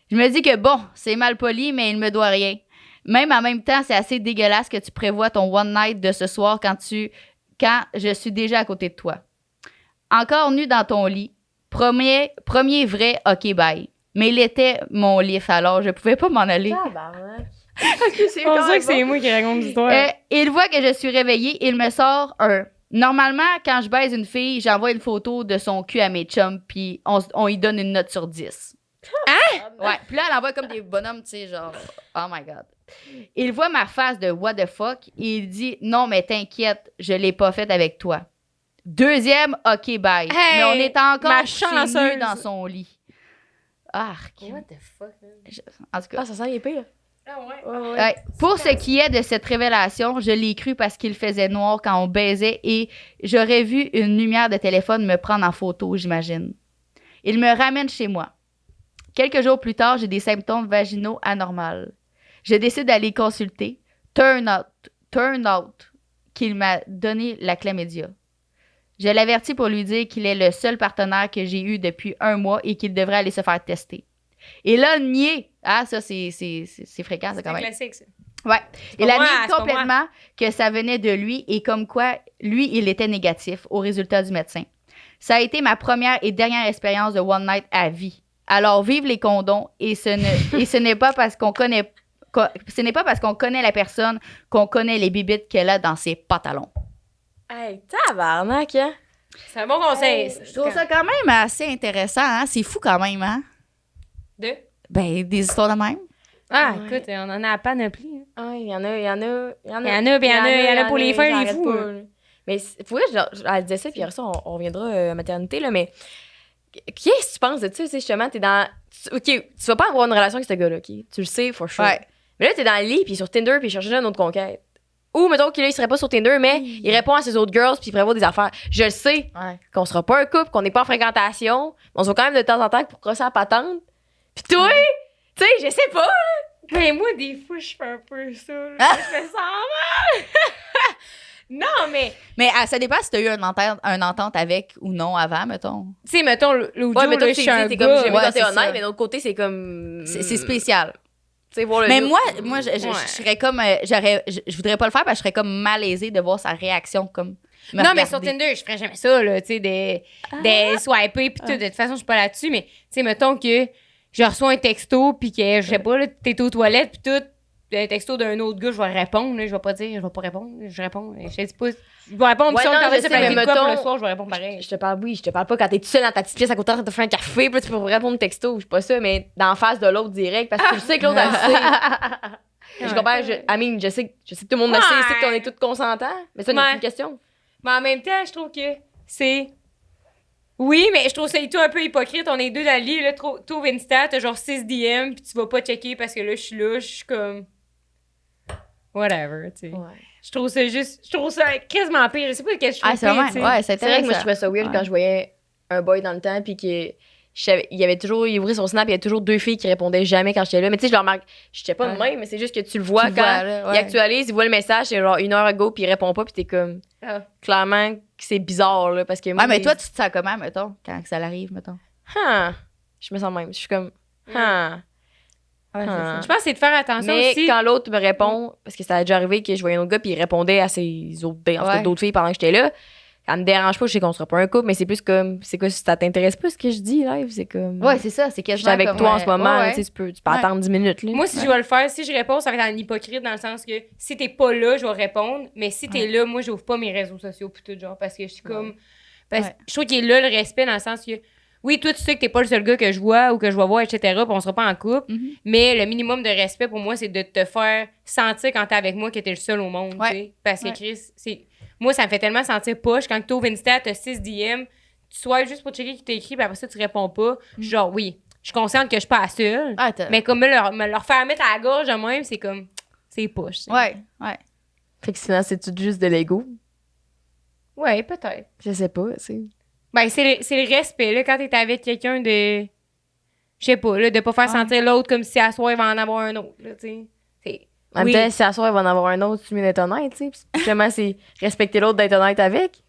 Je me dis que bon, c'est mal poli, mais il me doit rien. Même en même temps, c'est assez dégueulasse que tu prévois ton one night de ce soir quand je suis déjà à côté de toi. Encore nu dans ton lit. Premier vrai OK bye. Mais il était mon lift, alors je pouvais pas m'en aller. On dirait que c'est moi qui raconte l'histoire. Il voit que je suis réveillée, il me sort un... Normalement, quand je baise une fille, j'envoie une photo de son cul à mes chums, puis on y donne une note sur 10. Hein? Ouais. Puis là, elle envoie comme des bonhommes, tu sais, genre, oh my God. Il voit ma face de what the fuck et il dit, non, mais t'inquiète, je l'ai pas faite avec toi. Deuxième, OK, bye. Hey, mais on est encore chanceuse nu dans son lit. Arc. What the fuck, man? En tout cas. Ah, ça sent épais, là. Ah Ouais. Pour ce qui est de cette révélation, je l'ai cru parce qu'il faisait noir quand on baisait et j'aurais vu une lumière de téléphone me prendre en photo, j'imagine. Il me ramène chez moi. Quelques jours plus tard, j'ai des symptômes vaginaux anormaux. Je décide d'aller consulter. Turn out qu'il m'a donné la chlamydia. Je l'avertis pour lui dire qu'il est le seul partenaire que j'ai eu depuis 1 mois et qu'il devrait aller se faire tester. Et là, nier. Ah, ça, c'est fréquent, ça, quand même. C'est classique, ça. Ouais. Il a moi, nié c'est pas complètement que ça venait de lui et comme quoi, lui, il était négatif au résultat du médecin. Ça a été ma première et dernière expérience de One Night à vie. Alors, vive les condoms et ce n'est pas parce qu'on connaît la personne qu'on connaît les bibites qu'elle a dans ses pantalons. Hey, tabarnak, hein? C'est un bon conseil. Je trouve ça quand même assez intéressant, hein? C'est fou quand même, hein? Ben, des histoires de même. Ah, écoute, on en a à panoplie. Ah, il y en a pour les faire, les fous. Mais pour vrai, elle disait ça, puis après ça, on reviendra à maternité, là, mais qu'est-ce que tu penses de ça, justement, t'es dans... OK, tu vas pas avoir une relation avec ce gars-là, OK? Tu le sais, for sure. Ouais. Mais là, t'es dans le lit, puis sur Tinder, puis il cherche une autre conquête. Ou, mettons qu'il serait pas sur Tinder, mais il répond à ses autres girls, puis il prévoit des affaires. Je le sais, qu'on sera pas un couple, qu'on n'est pas en fréquentation, mais on se voit quand même de temps en temps pour crosser la patente. Puis toi, tu sais, je sais pas. Mais moi, des fois, je fais un peu ça. Je fais ça mal. Non, mais... Mais ça dépend si t'as eu une entente avec ou non avant, mettons. Tu sais, mettons, l'autre jour, mais toi, je suis un t'es gars. comme, j'aime quand t'es honnête, mais de l'autre côté, c'est comme... C'est spécial. Mais moi, je serais comme... je voudrais pas le faire parce que je serais comme malaisée de voir sa réaction comme... Non, mais sur Tinder, je ferais jamais ça, là, tu sais, des swipés pis tout. De toute façon, je suis pas là-dessus, mais tu sais, mettons que je reçois un texto pis que, je sais pas, là, t'es aux toilettes pis tout, un texto d'un autre gars, je vais répondre, là, je vais pas dire, je vais pas répondre, je réponds, je sais pas, je vais répondre, si on t'envoie ça planifier quoi pour le soir, je vais répondre pareil. Je te parle pas quand t'es tout seul dans ta petite pièce à côté, tu te fais un café, pis tu peux répondre texto, je sais pas ça, mais d'en face de l'autre direct, parce que je sais que l'autre, elle le sait. Je comprends, je sais que tout le monde le sait, je sais qu'on est tous consentants, mais ça, c'est une question. Mais en même temps, je trouve que c'est... Oui, mais je trouve ça tout un peu hypocrite. On est deux dans le lit, là, t'ouvres Insta, t'as genre 6 DM, puis tu vas pas checker parce que là, je suis comme... Whatever, tu sais. Ouais. Je trouve ça quasiment pire. Je sais pas quel je trouve pire, tu sais. Ouais, c'est vrai que moi, je trouvais ça weird quand je voyais un boy dans le temps, puis que... il ouvrait son snap, il y avait toujours 2 filles qui répondaient jamais quand j'étais là. Mais tu sais, je le remarque, je sais pas de même, mais c'est juste que tu le vois quand il actualise, il voit le message, c'est genre 1 heure ago, puis il répond pas, puis t'es comme, clairement, que c'est bizarre, là, parce que moi. Mais toi, tu te sens comment, mettons, quand ça arrive, mettons? Je me sens même. Je suis comme, Je pense que c'est de faire attention mais aussi. quand l'autre me répond, parce que ça a déjà arrivé que je voyais un autre gars, puis il répondait à ses autres, d'autres filles pendant que j'étais là. me dérange pas, je sais qu'on sera pas un couple, mais c'est plus comme, c'est quoi, si ça t'intéresse pas ce que je dis, live, c'est comme. Ouais, c'est ça, c'est je suis avec toi en ce moment, là, tu peux attendre 10 minutes, là. Moi, si je vais le faire, si je réponds, ça va être un hypocrite dans le sens que si t'es pas là, je vais répondre, mais si t'es là, moi, j'ouvre pas mes réseaux sociaux pis tout, genre, parce que je suis comme. Parce que je trouve qu'il est là le respect dans le sens que. Oui, toi, tu sais que t'es pas le seul gars que je vois ou que je vais voir, etc., puis on sera pas en couple. Mais le minimum de respect pour moi, c'est de te faire sentir quand t'es avec moi que t'es le seul au monde, tu sais. Parce que Chris, moi, ça me fait tellement sentir poche quand t'ouvres Insta, t'as 6 DM, tu sois juste pour checker qui t'a écrit, puis après ça, tu réponds pas. Genre, oui, je suis consciente que je suis pas la seule. Mais comme me leur faire mettre à la gorge de même, c'est comme. C'est poche. Ouais. Fait que sinon, c'est tout juste de l'ego. Ouais, peut-être. Je sais pas, c'est. Ben, c'est le respect, là, quand t'es avec quelqu'un de. Je sais pas, là, de pas faire sentir l'autre comme si à soir, il va en avoir un autre, là, tu sais. En même temps, si à soir, il va en avoir un autre, tu mieux d'être honnête, tu sais. Justement, c'est respecter l'autre, d'être honnête avec.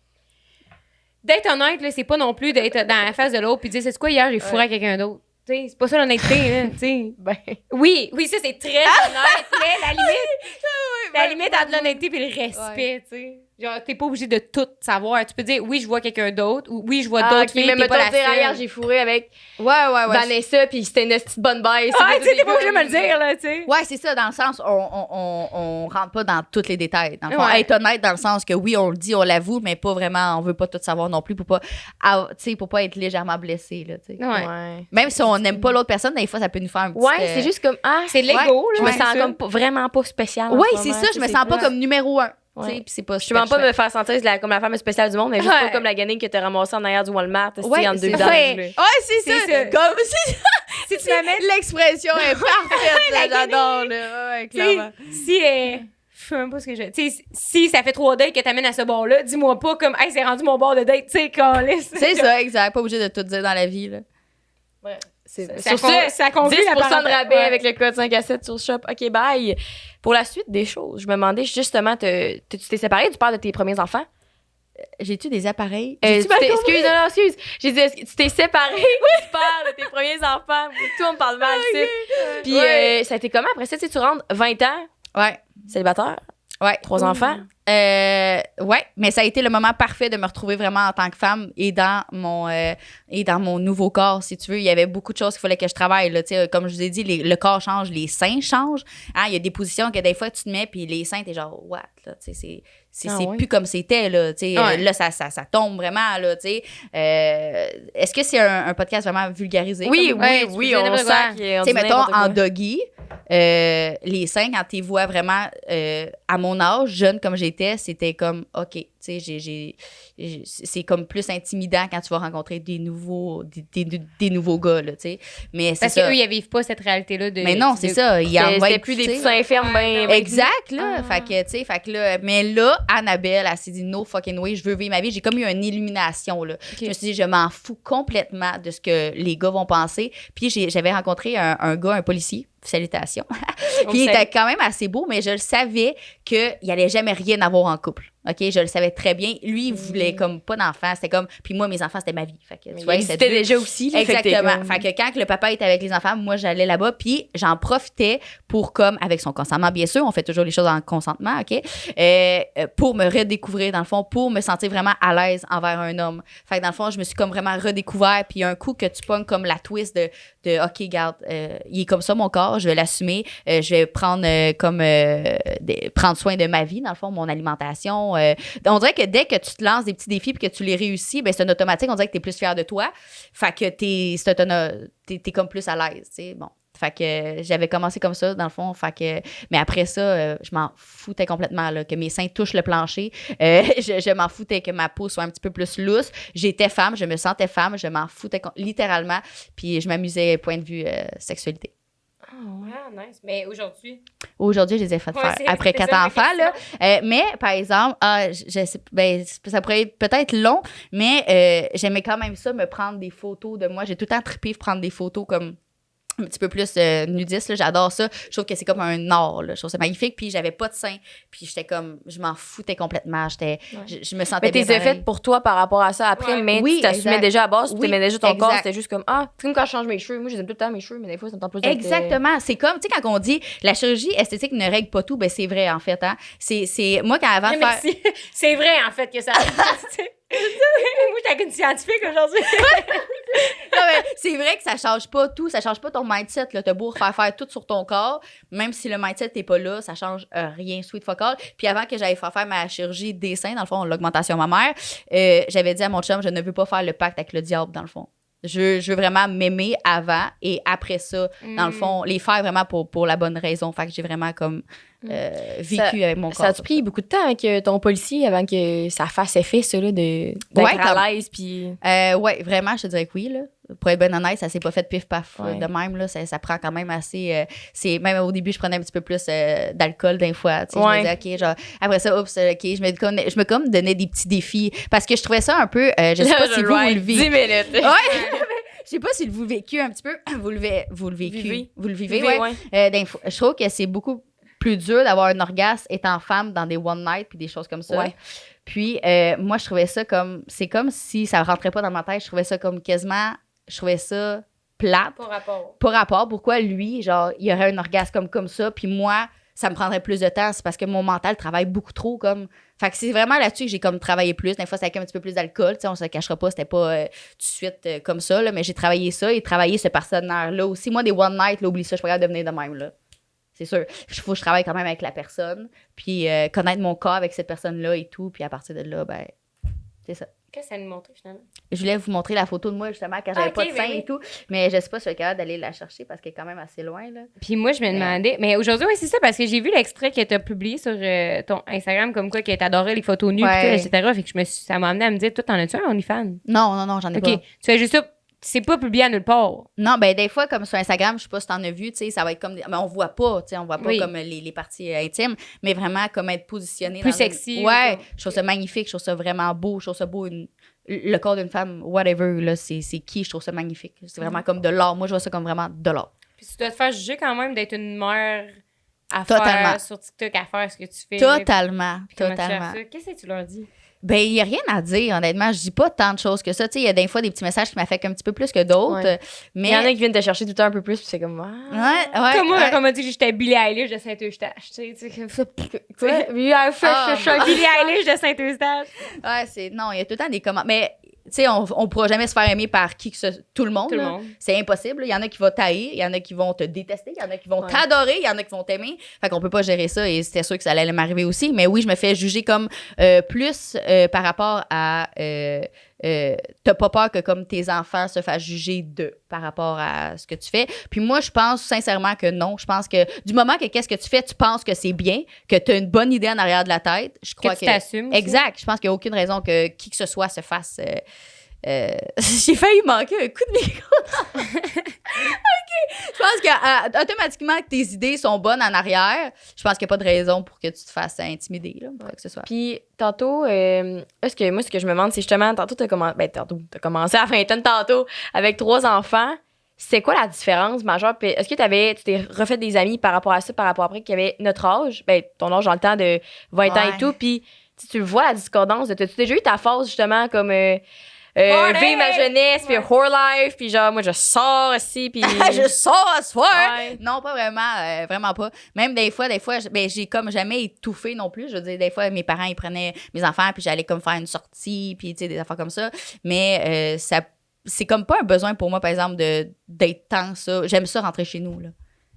D'être honnête, là, c'est pas non plus d'être dans la face de l'autre puis dire, c'est quoi, hier, j'ai fourré à quelqu'un d'autre. Tu sais, c'est pas ça l'honnêteté, là, tu sais. Oui, ça, c'est très honnête, mais la limite entre l'honnêteté et le respect, tu sais. Genre, t'es pas obligé de tout savoir. Tu peux dire, oui, je vois quelqu'un d'autre, ou oui, je vois d'autres filles, t'es pas la seule. Hier, j'ai fourré avec Ouais. Vanessa, puis c'était une petite bonne baisse. Ah, tu sais, t'es pas obligé de me le dire, là, tu sais. Ouais, c'est ça, dans le sens, on rentre pas dans tous les détails. Dans le fond, être honnête dans le sens que oui, on le dit, on l'avoue, mais pas vraiment, on veut pas tout savoir non plus pour pas être légèrement blessé, là, tu sais. Ouais. Même si on n'aime pas l'autre personne, des fois, ça peut nous faire un petit... Ouais, c'est juste comme, c'est de l'ego, là. Je me sens comme vraiment pas spéciale. Ouais, c'est ça, je me sens pas comme numéro 1. Ouais. C'est pas je ne demande pas de me faire sentir comme la femme spéciale du monde, mais juste pas comme la gagnée que t'as ramassée en arrière du Walmart, entre deux vidanges. Ouais, c'est ça. Comme si tu m'amènes. L'expression est parfaite, là, j'adore, là. Ouais, clairement. Si, je sais même pas ce que je... Tu sais, si ça fait 3 dates que t'amènes à ce bar-là, dis-moi pas comme, hey, c'est rendu mon bar de date, tu sais, câlisse. C'est ça, exact. Pas obligé de tout dire dans la vie, là. Ouais. Ça conclut 10% de rabais avec le code 5 à 7 sur Shop. OK, bye. Pour la suite des choses, je me demandais justement, tu t'es séparée du père de tes premiers enfants? J'ai-tu des appareils? Excuse. J'ai dit, tu t'es séparée du père de tes premiers enfants. Tout on me parle mal ici. Puis ça a été comment? Après ça, tu rentres 20 ans. Ouais. Célibataire. Ouais. 3 enfants. Ouais, mais ça a été le moment parfait de me retrouver vraiment en tant que femme et dans mon nouveau corps, si tu veux. Il y avait beaucoup de choses qu'il fallait que je travaille. Là, comme je vous ai dit, le corps change, les seins changent. Hein, il y a des positions que des fois, tu te mets, puis les seins, t'es genre, what? Là, c'est plus comme c'était. Là, là ça tombe vraiment. Là, est-ce que c'est un podcast vraiment vulgarisé? Oui, on sent qu'on dit mettons, en doggy, les seins, quand tu les vois vraiment à mon âge, jeune comme j'étais, c'était comme, OK, c'est comme plus intimidant quand tu vas rencontrer des nouveaux gars, là, tu sais. Mais c'est parce qu'eux, ils vivent pas cette réalité-là de... Mais non, c'est ça. C'était plus des petits seins fermes, exact, là. Fait que là, mais là, Annabelle, elle s'est dit, no fucking way, je veux vivre ma vie. J'ai comme eu une illumination, là. Okay. Je me suis dit, je m'en fous complètement de ce que les gars vont penser. Puis j'avais rencontré un gars, un policier. Salutations. Puis il était quand même assez beau, mais je le savais qu'il allait jamais rien avoir en couple. OK? Je le savais très bien. Lui, il voulait comme pas d'enfants. C'était comme... Puis moi, mes enfants, c'était ma vie. Fait que, tu vois, c'était déjà aussi. Là, exactement. Fait que quand le papa était avec les enfants, moi, j'allais là-bas. Puis j'en profitais pour, comme, avec son consentement, bien sûr. On fait toujours les choses en consentement, OK? Pour me redécouvrir, dans le fond, pour me sentir vraiment à l'aise envers un homme. Fait que dans le fond, je me suis comme vraiment redécouvert. Puis un coup que tu pognes comme la twist de OK, regarde, il est comme ça, mon corps. Je vais l'assumer. Je vais prendre prendre soin de ma vie, dans le fond, mon alimentation. On dirait que dès que tu te lances des petits défis et que tu les réussis, ben c'est un automatique. On dirait que tu es plus fier de toi. Fait que t'es comme plus à l'aise, tu sais. Bon. Fait que j'avais commencé comme ça, dans le fond. Fait que, mais après ça, je m'en foutais complètement, là, que mes seins touchent le plancher. Je m'en foutais que ma peau soit un petit peu plus lousse. J'étais femme, je me sentais femme, je m'en foutais littéralement. Puis je m'amusais point de vue sexualité. Nice. Mais aujourd'hui? Aujourd'hui, je les ai fait faire après 4 enfants. Là. Mais, par exemple, ça pourrait être peut-être long, mais j'aimais quand même ça, me prendre des photos de moi. J'ai tout le temps trippé prendre des photos comme un petit peu plus nudiste, là, j'adore ça. Je trouve que c'est comme un art, là. Je trouve ça magnifique. Puis j'avais pas de seins. Puis j'étais comme, je m'en foutais complètement. Je me sentais bien. Mais t'es fait pour toi par rapport à ça après, mais tu t'assumais déjà à base, tu t'aimais déjà ton corps. C'était juste comme, c'est comme quand je change mes cheveux. Moi, j'aime tout le temps mes cheveux, mais des fois, ça me tente plus d'être... Exactement. C'est comme, tu sais, quand on dit la chirurgie esthétique ne règle pas tout, ben c'est vrai, en fait. Hein. C'est moi, quand avant de faire... C'est vrai, en fait, que ça... Moi, j'étais avec une scientifique aujourd'hui. Non, mais c'est vrai que ça change pas tout, ça change pas ton mindset. T'as beau faire tout sur ton corps, même si le mindset n'est pas là, ça change rien, sweet fuck all. Puis avant que j'aille faire ma chirurgie des seins, dans le fond, l'augmentation mammaire, j'avais dit à mon chum, je ne veux pas faire le pacte avec le diable, dans le fond. Je veux vraiment m'aimer avant et après ça, dans le fond, les faire vraiment pour la bonne raison. Fait que j'ai vraiment comme vécu avec mon corps. Ça a pris beaucoup de temps avec ton policier avant que ça fasse effet, ça, là, d'être à l'aise. Puis... ouais, vraiment, je te dirais que oui. Là. Pour être bien honnête, ça s'est pas fait pif-paf de même. Là, ça prend quand même assez... même au début, je prenais un petit peu plus d'alcool d'un fois. Je me disais, OK, genre, après ça, oups, OK, je me comme donnais des petits défis. Parce que je trouvais ça un peu... je sais pas si vous le vivez. 10 minutes. Ouais. Je sais pas si vous le vécu un petit peu. Vous le vivez. Vous le vivez, ouais. Je trouve que c'est beaucoup plus dur d'avoir un orgasme étant femme dans des one night puis des choses comme ça. Ouais. Puis moi, je trouvais ça comme... C'est comme si ça rentrait pas dans ma tête. Je trouvais ça comme quasiment... Je trouvais ça plate. Pas rapport. Pourquoi lui, genre, il y aurait un orgasme comme ça, puis moi, ça me prendrait plus de temps. C'est parce que mon mental travaille beaucoup trop comme... Fait que c'est vraiment là-dessus que j'ai comme travaillé plus. Des fois, c'était avec un petit peu plus d'alcool. Tu sais, on se cachera pas, c'était pas tout de suite comme ça, là, mais j'ai travaillé ça et travaillé ce partenaire-là aussi. Moi, des one night, là, oublie ça, je suis pas capable de venir de même, là. C'est sûr. Il faut que je travaille quand même avec la personne, puis connaître mon corps avec cette personne-là et tout, puis à partir de là, ben, c'est ça. Qu'est-ce que ça nous montre finalement? Je voulais vous montrer la photo de moi, justement, quand j'avais pas de sein et tout. Mais je sais pas si je suis capable d'aller la chercher parce qu'elle est quand même assez loin, là. Puis moi, je me demandais... Mais aujourd'hui, oui, c'est ça, parce que j'ai vu l'extrait que tu as publié sur ton Instagram, comme quoi que t'adorais les photos nues, puis tout, etc. Fait que ça m'a amené à me dire, toi, t'en as-tu un OnlyFans? Non, j'en ai pas. OK, tu fais juste ça... C'est pas publié à nulle part. Non, ben des fois, comme sur Instagram, je sais pas si t'en as vu, tu sais, ça va être comme... Mais on voit pas, tu sais, on voit pas comme les parties intimes, mais vraiment comme être positionné plus sexy. Ouais, je trouve ça magnifique, je trouve ça vraiment beau, je trouve ça beau, le corps d'une femme, whatever, là, c'est qui, je trouve ça magnifique. C'est vraiment comme de l'art. Moi, je vois ça comme vraiment de l'art. Puis tu dois te faire juger quand même d'être une mère à Totalement. faire sur TikTok, à faire ce que tu fais. Totalement. Qu'est-ce que tu leur dis? Ben, il n'y a rien à dire, honnêtement. Je dis pas tant de choses que ça. Tu sais, il y a des fois des petits messages qui m'affectent un petit peu plus que d'autres. Ouais. Mais il y en a qui viennent te chercher tout le temps un peu plus, puis c'est comme. Ouais. Comme moi, quand on m'a dit que j'étais Billie Eilish de Saint-Eustache. Tu sais, Quoi? Billie Eilish de Saint-Eustache. Ouais, non, il y a tout le temps des commentaires. Mais, tu sais, on pourra jamais se faire aimer par tout le monde. C'est impossible. Il y en a qui vont t'haïr, il y en a qui vont te détester, il y en a qui vont t'adorer, il y en a qui vont t'aimer. Fait qu'on peut pas gérer ça et c'était sûr que ça allait m'arriver aussi. Mais oui, je me fais juger comme plus par rapport à... t'as pas peur que comme tes enfants se fassent juger par rapport à ce que tu fais. Puis moi, je pense sincèrement que non. Je pense que du moment que qu'est-ce que tu fais, tu penses que c'est bien, que tu as une bonne idée en arrière de la tête, je crois que... tu t'assumes. Exact. Je pense qu'il n'y a aucune raison que qui que ce soit se fasse... j'ai failli manquer un coup de micro. OK. Je pense que automatiquement que tes idées sont bonnes en arrière, je pense qu'il n'y a pas de raison pour que tu te fasses intimider, là, quoi que ce soit. Puis tantôt, ce que je me demande, c'est justement, tantôt, t'as commencé à vingtaine tantôt avec 3 enfants. C'est quoi la différence majeure? Puis est-ce que tu t'es refait des amis par rapport à ça, par rapport après qui avaient notre âge? Ben, ton âge dans le temps de 20 ans et tout. Puis tu le vois, la discordance. T'as-tu déjà eu ta phase, justement, comme... vivre ma jeunesse, puis whore life, puis genre, moi, je sors aussi, puis... je sors à soir! Ouais. Non, pas vraiment, vraiment pas. Même des fois, j'ai comme jamais étouffé non plus. Je veux dire, des fois, mes parents, ils prenaient mes enfants, puis j'allais comme faire une sortie, puis tu sais, des affaires comme ça. Mais c'est comme pas un besoin pour moi, par exemple, d'être tant ça. J'aime ça rentrer chez nous, là.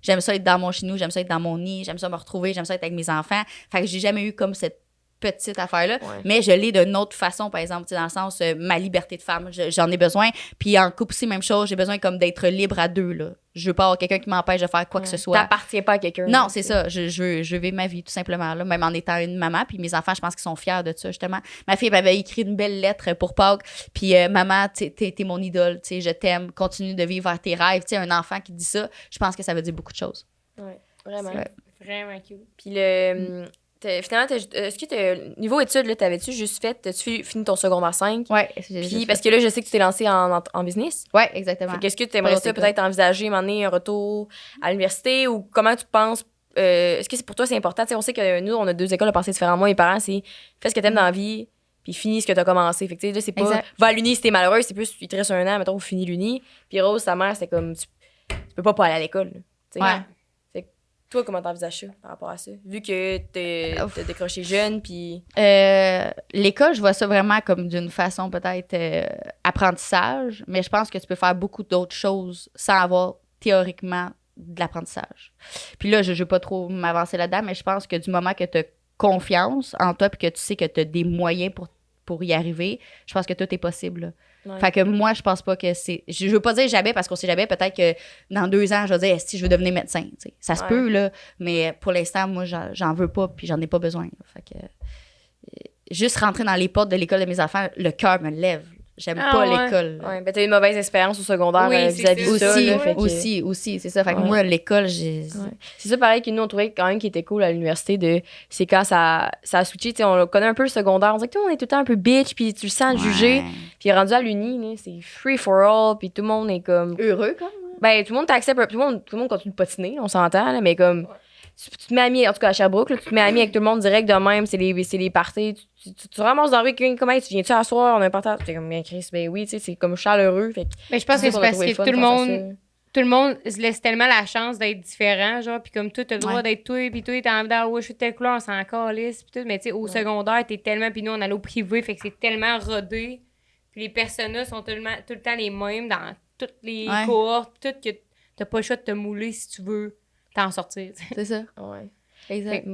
J'aime ça être dans mon chez nous, j'aime ça être dans mon nid, j'aime ça me retrouver, j'aime ça être avec mes enfants. Fait que j'ai jamais eu comme cette petite affaire-là, mais je l'ai d'une autre façon, par exemple, dans le sens, ma liberté de femme, j'en ai besoin. Puis en couple aussi, même chose, j'ai besoin comme d'être libre à deux, là. Je veux pas avoir quelqu'un qui m'empêche de faire quoi que ce soit. T'appartiens pas à quelqu'un. Non, c'est ça. Je veux vivre ma vie, tout simplement, là, même en étant une maman. Puis mes enfants, je pense qu'ils sont fiers de ça, justement. Ma fille m'avait écrit une belle lettre pour Pâques. Puis maman, t'es mon idole, je t'aime, continue de vivre tes rêves. T'sais, un enfant qui dit ça, je pense que ça veut dire beaucoup de choses. Oui, vraiment. C'est vraiment cute. Puis finalement, est-ce que niveau études, là, t'as-tu fini ton secondaire 5? Oui. Puis parce que là, je sais que tu t'es lancé en business. Oui, exactement. Est-ce que tu aimerais ça peut-être envisager un retour à l'université ou comment tu penses? Est-ce que pour toi, c'est important? T'sais, on sait que nous, on a 2 écoles de pensée différentes. Moi, mes parents, c'est fais ce que t'aimes dans la vie, puis finis ce que t'as commencé. Fait que là, c'est pas va à l'uni si t'es malheureuse, c'est plus il te reste 1 an, mettons, finis l'uni. Puis Rose, sa mère, c'était comme tu peux pas aller à l'école. Ouais. Toi, comment t'envisages ça par rapport à ça? Vu que t'as décroché jeune, puis... L'école, je vois ça vraiment comme d'une façon peut-être apprentissage, mais je pense que tu peux faire beaucoup d'autres choses sans avoir théoriquement de l'apprentissage. Puis là, je ne veux pas trop m'avancer là-dedans, mais je pense que du moment que tu as confiance en toi et que tu sais que tu as des moyens pour y arriver, je pense que tout est possible, là. Ouais. Fait que moi, je pense pas que c'est... Je veux pas dire jamais, parce qu'on sait jamais, peut-être que dans 2 ans, je vais dire, si je veux devenir médecin, t'sais. Ça se peut, là, mais pour l'instant, moi, j'en veux pas, puis j'en ai pas besoin. Là. Fait que juste rentrer dans les portes de l'école de mes enfants, le cœur me lève. J'aime pas l'école. Ouais, ben t'as eu une mauvaise expérience au secondaire vis-à-vis de ça. Aussi, c'est ça. Fait que moi, l'école, j'ai... C'est ça, pareil, que nous, on trouvait quand même qui était cool à l'université, c'est quand ça a switché, tu sais, on connaît un peu le secondaire, on dirait que tout le monde est tout le temps un peu bitch, puis tu le sens juger, puis rendu à l'uni, c'est free for all, puis tout le monde est comme... Heureux, comme. Ben, tout le monde t'accepte, tout le monde continue de patiner, on s'entend, là, mais comme... Tu te mets ami, en tout cas à Sherbrooke, là, tu te mets ami avec tout le monde direct de même, c'est les parties. Tu ramasses dans la rue, comment tu viens-tu à soir, on a un partage. Tu es comme, bien Chris, ben oui, tu sais, c'est comme chaleureux. Fait que, mais je pense que c'est parce que tout le monde se laisse tellement la chance d'être différent, genre, puis comme toi, t'as le droit d'être toi, puis toi, t'as envie d'avoir, je suis de telle couleur, on s'en calisse, puis tout. Mais tu sais, au secondaire, t'es tellement, puis nous, on allait au privé, fait que c'est tellement rodé. Puis les personnages sont tout le temps les mêmes dans toutes les cohortes, tout, que t'as pas le choix de te mouler si tu veux t'en sortir. C'est ça. Ouais. Exact.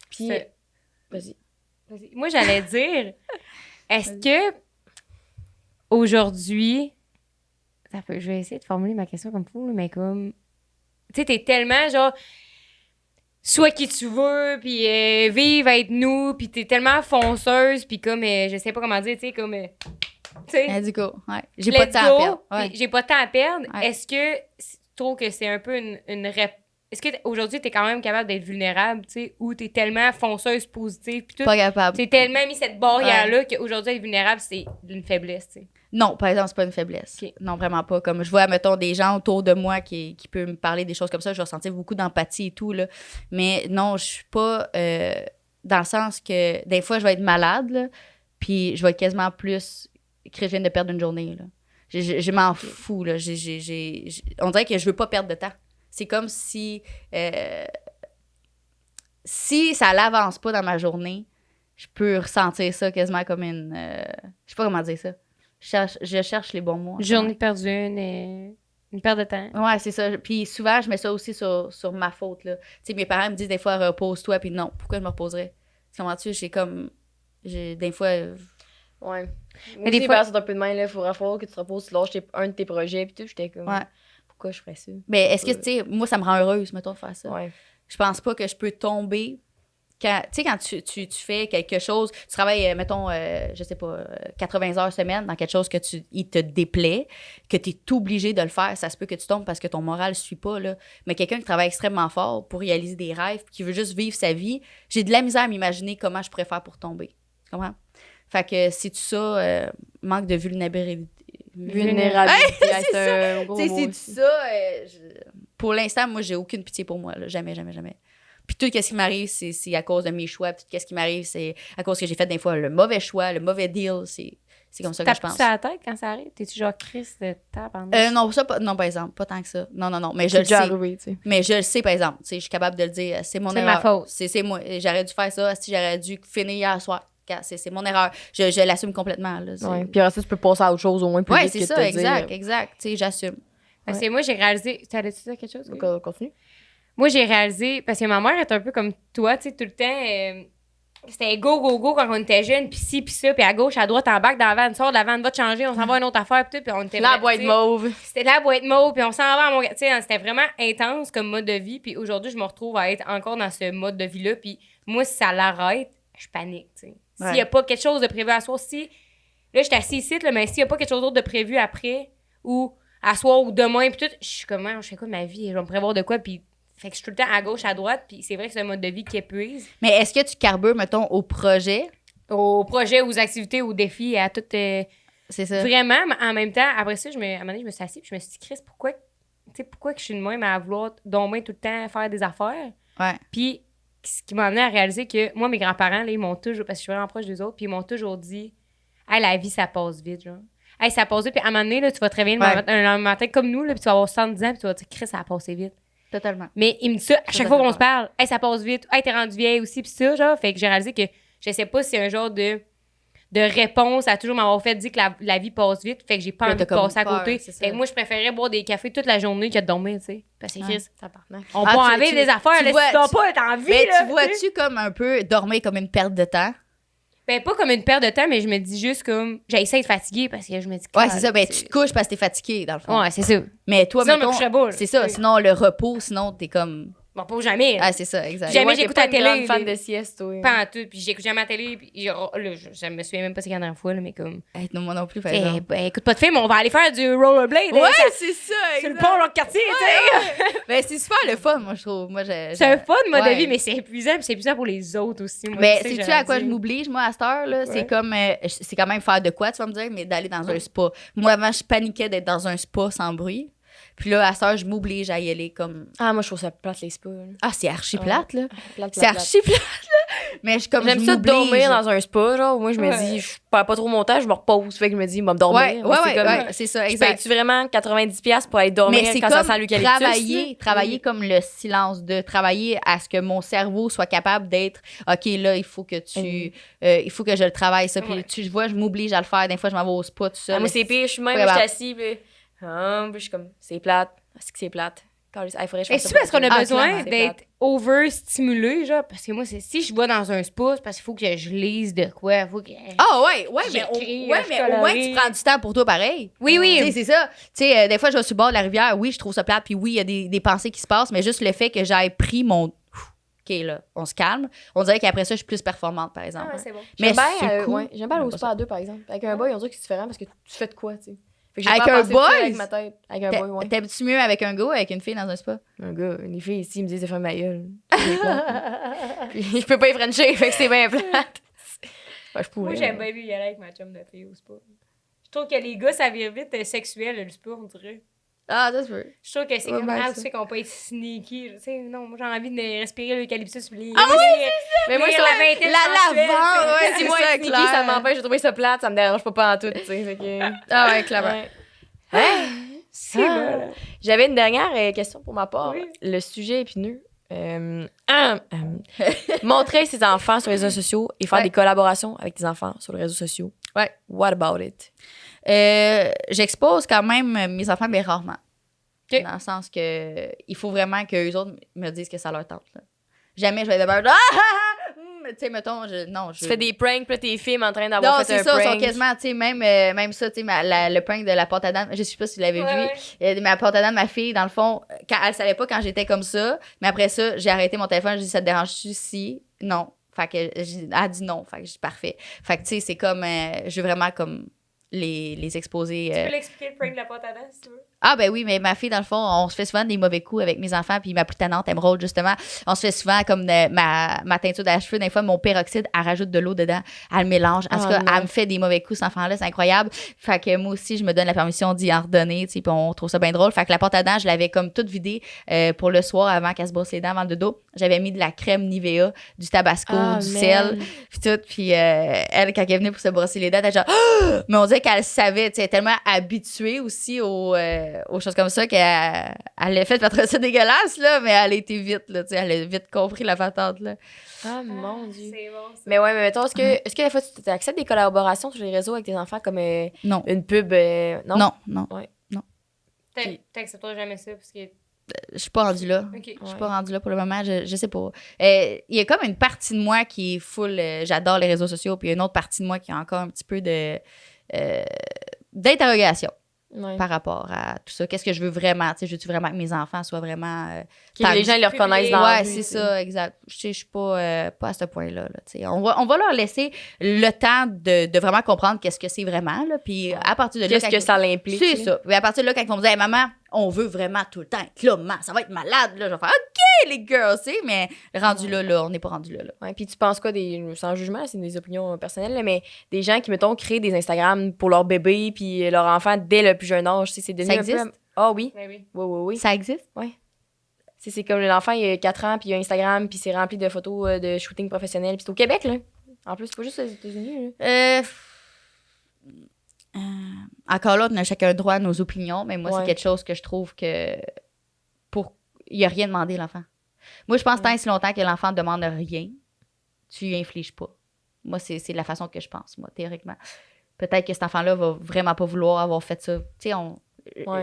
Puis, vas-y. Moi, j'allais dire, est-ce que aujourd'hui, je vais essayer de formuler ma question comme fou, mais comme, tu sais, t'es tellement genre, sois qui tu veux, puis vive, être nous, puis t'es tellement fonceuse, puis comme, je sais pas comment dire, tu sais, comme, tu sais. Du coup, j'ai pas de temps à perdre. J'ai pas de temps à perdre. Est-ce que tu trouves que c'est un peu une est-ce qu'aujourd'hui, t'es quand même capable d'être vulnérable, tu sais, ou t'es tellement fonceuse, positive, puis tout? Pas capable. T'es tellement mis cette barrière-là qu'aujourd'hui, être vulnérable, c'est une faiblesse, tu sais. Non, par exemple, c'est pas une faiblesse. Okay. Non, vraiment pas. Comme je vois, mettons, des gens autour de moi qui peuvent me parler des choses comme ça, je vais ressentir beaucoup d'empathie et tout, là. Mais non, je suis pas dans le sens que des fois, je vais être malade, là, puis je vais être quasiment plus que je viens de perdre une journée, là. Je m'en fous, là. On dirait que je veux pas perdre de temps. C'est comme si ça l'avance pas dans ma journée, je peux ressentir ça quasiment comme une... je sais pas comment dire ça. Je cherche les bons mots. Journée perdue, une perte de temps. Ouais, c'est ça. Puis souvent, je mets ça aussi sur ma faute, là. Tu sais, mes parents me disent des fois, repose-toi, puis non, pourquoi je me reposerais? Comment-tu? Des fois... Ouais. Mais des fois, c'est un peu de main, là. Il faudra que tu te reposes, tu lâches un de tes projets, puis tout. J'étais comme... Ouais. Pourquoi je ferais ça? Mais est-ce que, tu sais, moi, ça me rend heureuse, mettons, de faire ça. Ouais. Je pense pas que je peux tomber... Tu sais, quand tu fais quelque chose, tu travailles, mettons, je sais pas, 80 heures semaine dans quelque chose il te déplaît, que tu es obligé de le faire, ça se peut que tu tombes parce que ton moral ne suit pas, là. Mais quelqu'un qui travaille extrêmement fort pour réaliser des rêves, qui veut juste vivre sa vie, j'ai de la misère à m'imaginer comment je pourrais faire pour tomber. Tu comprends? Fait que c'est-tu ça, manque de vulnérabilité. C'est un gros mot. C'est ça. Pour l'instant, moi, j'ai aucune pitié pour moi. Là. Jamais, jamais, jamais. Puis tout ce qui m'arrive, c'est à cause de mes choix. Puis tout ce qui m'arrive, c'est à cause que j'ai fait des fois le mauvais choix, le mauvais deal. C'est comme ça que je pense. T'as-tu à la tête quand ça arrive? T'es-tu genre Chris de ta non, ça, non, par exemple. Pas tant que ça. Non. Mais je le sais. Arrivé, mais je le sais, par exemple. Je suis capable de le dire. C'est mon erreur. C'est ma faute. C'est moi. J'aurais dû faire ça. Si j'aurais dû finir hier soir. C'est mon erreur. Je l'assume complètement. Là, puis après ça, tu peux passer à autre chose au moins plus vite c'est ça, exact. Tu sais, j'assume. Parce que moi, j'ai réalisé... T'allais-tu dire quelque chose? Continue. Moi, j'ai réalisé... Parce que ma mère est un peu comme toi, tu sais, tout le temps... c'était go quand on était jeunes, puis ci, puis ça, puis à gauche, à droite, en bac, dans la vanne, sort de la vanne, va te changer, on s'en va à une autre affaire, puis tout, puis on était... La boîte mauve. C'était la boîte mauve, puis on s'en va à mon... Tu sais, c'était vraiment intense comme mode de vie, puis aujourd'hui, je me retrouve à être encore dans ce mode de vie-là, puis moi, si ça l'arrête, je panique, tu sais. S'il n'y a pas quelque chose de prévu à soir, là, j'étais assise ici, là, mais s'il n'y a pas quelque chose d'autre de prévu après, ou à soir, ou demain, puis tout, je suis comme, je fais quoi de ma vie? Je vais me prévoir de quoi? Puis, fait que je suis tout le temps à gauche, à droite, puis c'est vrai que c'est un mode de vie qui épuise. Mais est-ce que tu carbures, mettons, au projet? Au projet, aux activités, aux défis, à tout. C'est ça. Vraiment, mais en même temps, après ça, à un moment donné, je me suis assise, puis je me suis dit, Chris, pourquoi que je suis de même à vouloir dormir tout le temps, faire des affaires? Ouais. Puis, ce qui m'a amené à réaliser que moi, mes grands-parents, là, ils m'ont toujours, parce que je suis vraiment proche des autres, puis ils m'ont toujours dit, hey, la vie, ça passe vite, genre. Hey, ça passe vite, puis à un moment donné, là, tu vas te réveiller un matin comme nous, là, puis tu vas avoir 70 ans, puis tu vas te dire, Chris, ça a passé vite. Totalement. Mais il me dit ça à chaque fois qu'on se parle. Hey, ça passe vite. Hey, t'es rendu vieille aussi, pis ça, genre. Fait que j'ai réalisé que je sais pas si c'est un genre de réponse à toujours m'avoir fait dire que la vie passe vite. Fait que j'ai pas envie de passer à côté. Fait que moi, je préférais boire des cafés toute la journée que de dormir, tu sais. Parce que Chris, on peut enlever des affaires, là, si t'as pas envie, mais là. tu vois-tu comme un peu dormir comme une perte de temps? Ben, pas comme une perte de temps, mais je me dis juste comme. J'essaie de fatiguer parce que je me dis. Ouais, c'est ça. Ben, tu te couches parce que t'es fatigué, dans le fond. Ouais, c'est ça. Mais toi, sinon, mettons, c'est ça. Sinon, le repos, sinon, t'es comme. Bon, pas jamais. Ah, c'est ça, exact. Jamais j'écoute la télé. Je suis fan de sieste, oui. Pas en tout. Puis j'écoute jamais la télé. Puis je me souviens même pas c'est la dernière fois, là, mais comme. Hey, non, moi non plus, par exemple. Ben, écoute pas de film, on va aller faire du rollerblade. Ouais, hein, c'est ça, sur le pont, l'autre quartier, tu sais. Ben, c'est super le fun, moi, je trouve. Moi, c'est un fun mode de vie, mais c'est épuisant. Puis c'est épuisant pour les autres aussi. Moi, mais sais-tu à quoi je m'oblige, moi, à cette heure, là? C'est comme. C'est quand même faire de quoi, tu vas me dire, mais d'aller dans un spa. Moi, avant, je paniquais d'être dans un spa sans bruit. Puis là, à cette heure, je m'oblige à y aller comme. Ah, moi, je trouve ça plate, les spas. Ah, c'est archi plate, là. Plate, c'est archi plate, là. Mais je, comme j'aime ça dormir dans un spa, genre. Moi, je me dis, je perds pas trop mon temps, je me repose. Fait que je me dis, je vais me dormir. Ouais, c'est ça, exact. Je paye-tu vraiment 90$ pour aller dormir mais c'est quand comme ça sent l'eucalyptus? Travailler comme le silence, de travailler à ce que mon cerveau soit capable d'être, OK, là, il faut que il faut que je le travaille, ça. Puis tu vois, je m'oblige à le faire. Des fois, je m'en vais au spa, tout ça. Moi, c'est pire. Je suis même, je suis assise, puis je suis comme, c'est plate. Est-ce que c'est plate? Est-ce parce qu'on a besoin d'être overstimulé, genre? Parce que moi, si je vais dans un spa, c'est parce qu'il faut que je lise de quoi. Faut que mais au moins, tu prends du temps pour toi pareil. Oui. Tu sais, c'est ça. Tu sais, des fois, je vais sur le bord de la rivière. Oui, je trouve ça plate. Puis oui, il y a des pensées qui se passent, mais juste le fait que j'aille pris mon. OK, là, on se calme. On dirait qu'après ça, je suis plus performante, par exemple. Ah, c'est bon. Mais j'aime bien aller au spa à deux, par exemple. Avec un boy, on dirait que c'est différent parce que tu fais de quoi, tu sais. Avec un boy? Avec ma tête. Avec un boy, ouais. T'aimes-tu mieux avec un gars ou avec une fille dans un spa? Un gars. Les filles ici, ils me disent de faire ma gueule. Puis je peux pas y frencher, fait que c'est bien plate. Moi, j'aime bien y aller avec ma chum de fille au spa. Je trouve que les gars, ça vire vite sexuel, le spa, on dirait. Ah, ça se peut. Je trouve que c'est comme tu sais qu'on peut être sneaky. Tu sais, non, moi j'ai envie de respirer l'eucalyptus. Ah oui, c'est ça! Mais moi, la lavande, ouais, si moi, être sneaky, ça m'empêche de trouver ça plate, ça me dérange pas en tout, tu sais. Ah ouais, clairement. C'est bon. J'avais une dernière question pour ma part. Oui. Le sujet épineux. Montrer ses enfants sur les réseaux sociaux et faire des collaborations avec des enfants sur les réseaux sociaux. Ouais. What about it? J'expose quand même mes enfants, mais rarement. Okay. Dans le sens que il faut vraiment qu'eux autres me disent que ça leur tente. Là. Jamais je vais être de tu sais, mettons, Tu fais des pranks, puis t'es films en train d'avoir fait un prank. Non, c'est ça, sont quasiment, tu sais, même ça, tu sais, le prank de la pâte à dents, je sais pas si vous l'avez vu, ma pâte à dents de ma fille, dans le fond, elle savait pas quand j'étais comme ça, mais après ça, j'ai arrêté mon téléphone, j'ai dit, ça te dérange-tu si? Non. Fait que, elle a dit non, fait que j'ai dit, parfait. Fait que, tu sais, c'est comme, je veux vraiment, comme, les exposer. Tu peux l'expliquer, le prank de la pâte à dents, si tu veux? Ah, ben oui, mais ma fille, dans le fond, on se fait souvent des mauvais coups avec mes enfants, puis ma plus tannante, Emerald, justement. On se fait souvent comme ma teinture à cheveux. Des fois, mon peroxyde, elle rajoute de l'eau dedans, elle le mélange. En tout cas, elle me fait des mauvais coups, cet enfant-là, c'est incroyable. Fait que moi aussi, je me donne la permission d'y en redonner, tu sais, puis on trouve ça bien drôle. Fait que la pâte à dents, je l'avais comme toute vidée pour le soir avant qu'elle se brosse les dents avant le dodo. J'avais mis de la crème Nivea, du tabasco, du sel, puis tout. Puis elle, quand elle venait pour se brosser les dents, elle était genre, oh! Mais on dirait qu'elle savait, tu sais, tellement habituée aussi aux choses comme ça qu'elle l'a fait faire ça dégueulasse, là, mais elle a été vite, là, tu sais, elle a vite compris la patente, là. Ah, mon Dieu. C'est bon, ça. Mais ouais, mais mettons, est-ce que des fois, tu acceptes des collaborations sur les réseaux avec tes enfants comme non. une pub? Non. Ouais. Non. T'accepteras jamais ça, parce que... Je suis pas rendue là. Okay. Je suis pas rendue là pour le moment. Je sais pas. Il y a comme une partie de moi qui est full. J'adore les réseaux sociaux. Puis il y a une autre partie de moi qui a encore un petit peu d'interrogation par rapport à tout ça. Qu'est-ce que je veux vraiment? Je veux-tu vraiment que mes enfants soient vraiment. Que les gens les reconnaissent dans la rue. Ouais, c'est ça, exact. Je suis pas à ce point-là. Là, on va leur laisser le temps de vraiment comprendre qu'est-ce que c'est vraiment. Là, puis à partir de là. Qu'est-ce que ça l'implique? C'est ça. Puis à partir de là, quand ils vont me dire, hey, maman, on veut vraiment tout le temps être là, maman, ça va être malade. Là, je vais faire, OK, les girls, tu sais, mais rendu là, on n'est pas rendu là. Ouais, puis tu penses quoi sans jugement, c'est des opinions personnelles, là, mais des gens qui, mettons, créent des Instagram pour leur bébé puis leur enfant dès le plus jeune âge, c'est devenu ça existe? un peu... Ah oui. Oui. Ça existe? Oui. C'est comme l'enfant, il a 4 ans, puis il a Instagram, puis c'est rempli de photos de shooting professionnel. Puis c'est au Québec, là. En plus, c'est pas juste aux États-Unis, là. Encore là, on a chacun droit à nos opinions, mais moi, c'est quelque chose que je trouve que il a rien demandé, l'enfant. Moi, je pense tant et si longtemps que l'enfant ne demande rien, tu lui infliges pas. Moi, c'est la façon que je pense, moi, théoriquement. Peut-être que cet enfant-là va vraiment pas vouloir avoir fait ça. Tu sais,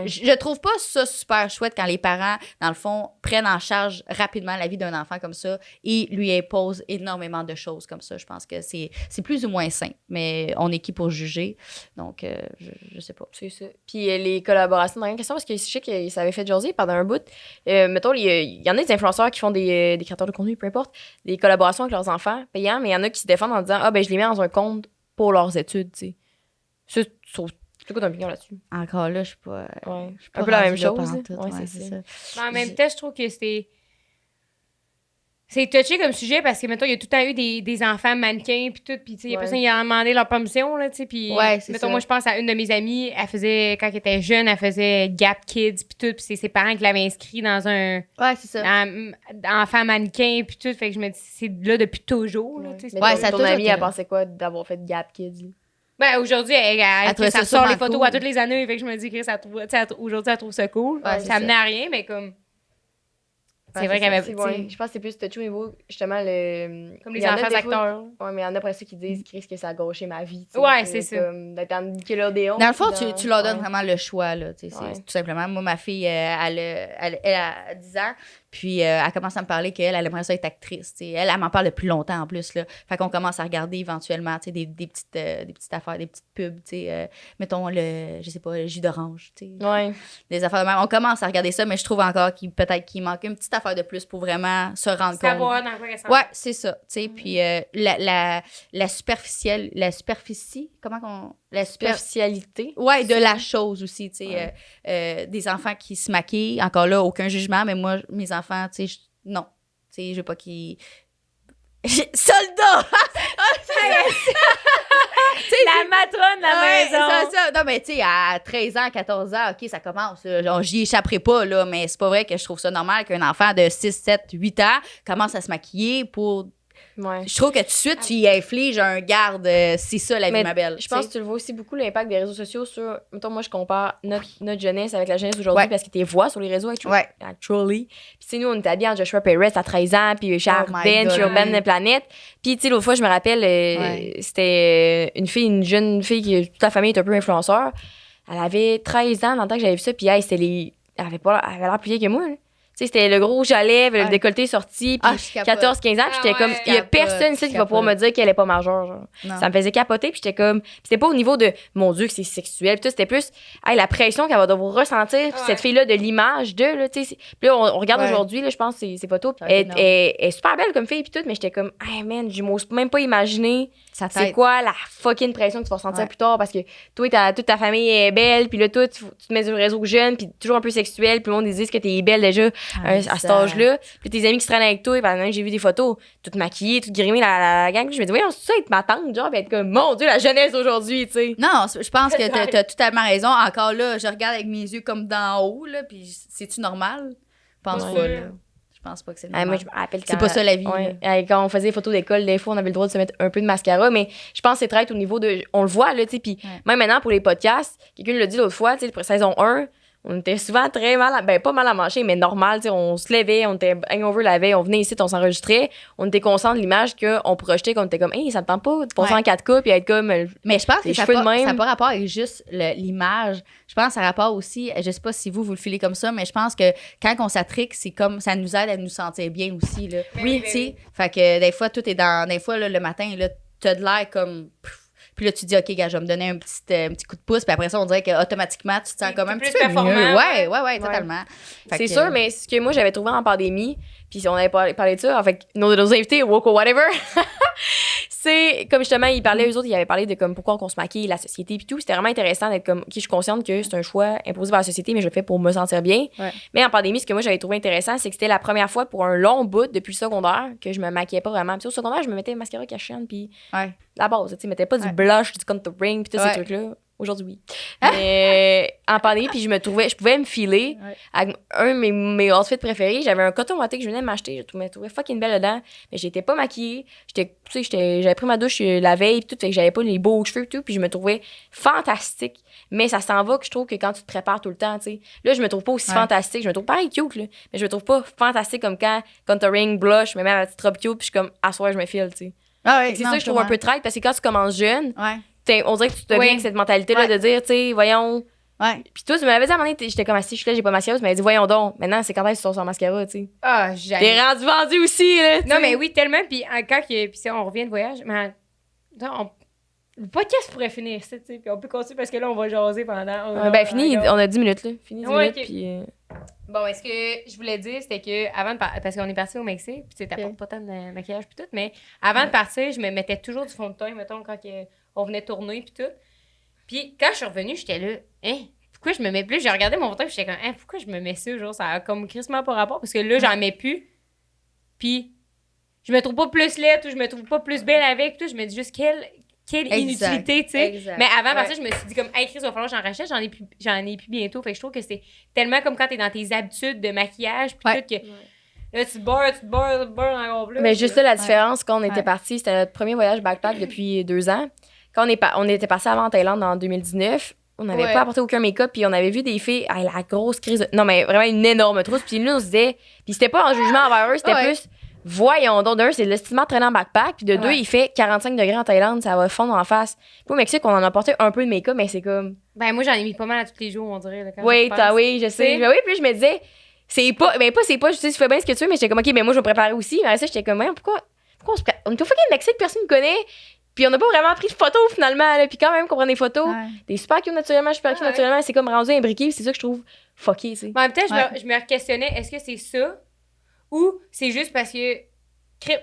je trouve pas ça super chouette quand les parents, dans le fond, prennent en charge rapidement la vie d'un enfant comme ça et lui imposent énormément de choses comme ça. Je pense que c'est plus ou moins sain, mais on est qui pour juger? Donc, je sais pas. C'est ça. Puis les collaborations, dans une question, parce que je sais que ça avait fait jaser pendant un bout. Mettons, il y en a des influenceurs qui font des créateurs de contenu, peu importe, des collaborations avec leurs enfants payants, mais il y en a qui se défendent en disant « Ah, ben je les mets dans un compte pour leurs études, tu sais. » Ça, c'est quoi ton opinion là-dessus? Encore là, je suis pas. Ouais. Je suis pas un peu la même rendue là chose. pantoute. Ouais, Ouais, c'est c'est ça. Mais en même temps, je trouve que c'est touché comme sujet parce que, mettons, il y a tout le temps eu des enfants mannequins puis tout, puis tu sais, il y a personne qui a demandé leur permission, là, tu sais, puis mettons, moi, je pense à une de mes amies, elle faisait, quand elle était jeune, elle faisait Gap Kids puis tout, puis c'est ses parents qui l'avaient inscrit dans un Ouais, c'est ça. enfant mannequin puis tout, fait que je me dis, c'est là depuis toujours, là, tu sais. Mais ça a ton toujours amie, été elle là. pensait quoi d'avoir fait Gap Kids? Ben, aujourd'hui, elle trouvait ça ça sort les sûrement photos cool. à toutes les années, fait que je me dis que aujourd'hui, elle trouve ça cool. Ouais, c'est ça amenait à rien, mais comme. C'est vrai qu'elle avait. Ouais, je pense que c'est plus touché au niveau, justement, le. Comme les il y en a enfants des acteurs. Ouais, mais il y en a après ça qui disent, Chris, que ça a gâché ma vie. tu sais, Ouais, que c'est ça. Comme d'être en Nickelodeon. Dans le fond, puis tu leur donnes ouais. vraiment le choix, là. Tu sais, Ouais. c'est tout simplement. Moi, ma fille, elle a 10 ans, puis elle commence à me parler qu'elle aimerait ça être actrice. Tu sais. Elle m'en parle depuis longtemps en plus, là. Fait qu'on commence à regarder éventuellement, tu sais, des petites affaires, des petites pubs, tu sais. Mettons, je sais pas, le jus d'orange, tu sais. Ouais. Des affaires de même. On commence à regarder ça, mais je trouve encore peut-être qu'il manque une petite affaire de plus pour vraiment se rendre compte. Savoir dans quoi qu'elle s'en Ouais, c'est ça, tu sais. Puis la superficie, comment qu'on... La Superficialité. Ouais, de la chose aussi, tu sais. Des enfants qui se maquillent, encore là, aucun jugement, mais moi, mes enfants, tu sais, non. Tu sais, je veux pas qu'ils... Soldat! La matrone de la maison. C'est ça. Non, mais tu sais, à 13 ans, 14 ans, OK, ça commence. Genre, j'y échapperai pas, là, mais c'est pas vrai que je trouve ça normal qu'un enfant de 6, 7, 8 ans commence à se maquiller pour... Ouais. Je trouve que tout de suite, tu y infliges un garde. C'est ça, la vie, Mais ma belle. je pense que tu le vois aussi beaucoup l'impact des réseaux sociaux sur. Mettons, moi, je compare notre jeunesse avec la jeunesse d'aujourd'hui parce que tu les vois sur les réseaux actually. Puis, tu sais, nous, on était habillés en Joshua Perez à 13 ans, puis chez Arden, chez Urban Planet. Puis, tu sais, l'autre fois, je me rappelle, c'était une jeune fille qui, toute la famille est un peu influenceur. Elle avait 13 ans dans le temps que j'avais vu ça, puis elle avait l'air plus vieille que moi, là. Tu sais, c'était le gros rouge à lèvres, le décolleté sorti, puis 14-15 ans, puis j'étais comme, il y a personne ici qui va pouvoir me dire qu'elle est pas majeure, genre. Ça me faisait capoter, puis j'étais comme, c'était pas au niveau de, mon Dieu, que c'est sexuel, puis tout, c'était plus, la pression qu'elle va devoir ressentir, cette fille-là, de l'image de, là, tu sais. Puis là, on regarde aujourd'hui, là, je pense, ces photos, elle est super belle comme fille, puis tout, mais j'étais comme, hey man, je m'ose même pas imaginer c'est quoi la fucking pression que tu vas ressentir plus tard, parce que toi, toute ta famille est belle, puis là, toi, tu te mets sur le réseau jeune, puis toujours un peu sexuel, puis le monde dit que t'es belle déjà à cet âge-là. Puis tes amis qui se traînent avec toi, pendant que j'ai vu des photos, toutes maquillées, toutes grimées, la gang. Puis je me dis, voyons, c'est ça être ma tante, genre, puis être comme, mon Dieu, la jeunesse aujourd'hui, tu sais. Non, je pense que t'as totalement raison. Encore là, je regarde avec mes yeux comme d'en haut, là, puis c'est-tu normal? Je pense pas, là. Je pense pas que c'est normal. Moi, je me rappelle c'est pas ça la vie. Quand on faisait des photos d'école, des fois, on avait le droit de se mettre un peu de mascara, mais je pense que c'est très au niveau de. On le voit, là, tu sais. Puis même maintenant, pour les podcasts, quelqu'un l'a dit l'autre fois, tu sais, pour saison 1, on était souvent très pas mal à manger, mais normal, tu sais, on se levait, on était hangover la veille, on venait ici, on s'enregistrait, on était conscient de l'image qu'on projetait, qu'on était comme, hey, ça me tente pas de passer en 4K puis être comme. Mais je pense que ça n'a pas rapport avec juste l'image. Je pense que ça a rapport aussi, je sais pas si vous le filez comme ça, mais je pense que quand on s'attrique, c'est comme, ça nous aide à nous sentir bien aussi, là. Oui, tu sais. Fait que des fois, tout est dans. Des fois, là, le matin, là, t'as de l'air comme. Puis là, tu dis, OK, gars, je vais me donner un petit coup de pouce. Puis après ça, on dirait qu'automatiquement, tu te sens quand même un petit peu mieux. Ouais, totalement. C'est sûr, mais ce que moi, j'avais trouvé en pandémie, puis on avait parlé de ça avec nos invités, Woke or Whatever, c'est comme justement, ils avaient parlé de comme pourquoi on se maquille, la société, puis tout. C'était vraiment intéressant d'être comme, OK, je suis consciente que c'est un choix imposé par la société, mais je le fais pour me sentir bien. Mais en pandémie, ce que moi, j'avais trouvé intéressant, c'est que c'était la première fois pour un long bout depuis le secondaire que je me maquillais pas vraiment. Puis au secondaire, je me mettais mascara cachane, puis la base, tu sais, mettais pas du blush, du contouring, puis tous ces trucs-là. Aujourd'hui, oui. Mais en pandémie, puis je pouvais me filer avec un de mes outfits préférés. J'avais un coton watté que je venais de m'acheter. Je me trouvais fucking belle dedans. Mais j'étais pas maquillée. J'avais pris ma douche la veille, puis tout, fait que j'avais pas les beaux cheveux, tout, puis je me trouvais fantastique. Mais ça s'en va que je trouve que quand tu te prépares tout le temps, tu sais. Là, je me trouve pas aussi fantastique. Je me trouve pareil cute, là. Mais je me trouve pas fantastique comme quand contouring, blush, je me mets ma petite robe cute, puis je suis comme, à soir, je me file, tu sais. C'est ça que je trouve un peu traite, parce que quand tu commences jeune, on dirait que tu te deviens avec cette mentalité-là de dire, tu sais, voyons. Puis toi, tu me l'avais dit à un moment donné, j'étais comme assis, je suis là, j'ai pas de mascara, tu m'avais dit, voyons donc, maintenant, c'est quand est-ce que tu sors sans mascara, tu sais. Ah, j'aime. T'es rendu vendu aussi, là. Non, mais oui, tellement. Puis on revient de voyage, mais le podcast pourrait finir ça, tu sais. Puis on peut continuer parce que là, on va jaser pendant. Fini, on a 10 minutes, là. Fini 10 minutes, puis. Bon, est-ce que je voulais dire, c'était que avant parce qu'on est parti au Mexique, puis tu t'apportes pas tant de maquillage, puis tout, mais avant de partir, je me mettais toujours du fond de teint, mettons, quand on venait tourner, puis tout. Puis quand je suis revenue, j'étais là, pourquoi je me mets plus? J'ai regardé mon teint, puis j'étais comme, pourquoi je me mets ça, genre, ça a comme crissement pas rapport, parce que là, j'en mets plus. Puis je me trouve pas plus laide ou je me trouve pas plus belle avec, tout. Je me dis juste quelle inutilité, tu sais. Mais avant, parce que je me suis dit comme, Chris, il va falloir que j'en rachète, j'en ai plus bientôt. Fait que je trouve que c'est tellement comme quand t'es dans tes habitudes de maquillage, puis tout, que là, tu te beurres encore plus. Mais juste là, la différence, quand on était partis, c'était notre premier voyage backpack depuis 2 ans. Quand on était passé avant en Thaïlande en 2019, on n'avait pas apporté aucun make-up, puis on avait vu des filles, la grosse crise. Non, mais vraiment une énorme trousse. Puis nous, on se disait, puis c'était pas un jugement envers eux, c'était plus. Voyons donc, d'un, c'est l'estimement de traîner en backpack, puis de deux, il fait 45 degrés en Thaïlande, ça va fondre en face. Puis au Mexique, on en a porté un peu de make-up, mais c'est comme. Ben, moi, j'en ai mis pas mal à tous les jours, on dirait. Là, oui, je sais. Ben oui, puis je me disais, c'est pas, je sais, tu fais bien ce que tu veux, mais j'étais comme, OK, ben moi, je vais me préparer aussi. Mais ça, j'étais comme, pourquoi on se prépare? On est au fucking Mexique, personne ne connaît. Puis on n'a pas vraiment pris de photos finalement, là. Puis quand même qu'on prend des photos, t'es super cute naturellement, super cute naturellement, c'est comme rendu imbriqué, c'est ça que je trouve fucké, tu sais. En même temps, je me questionnais, est-ce que c'est ça ou c'est juste parce que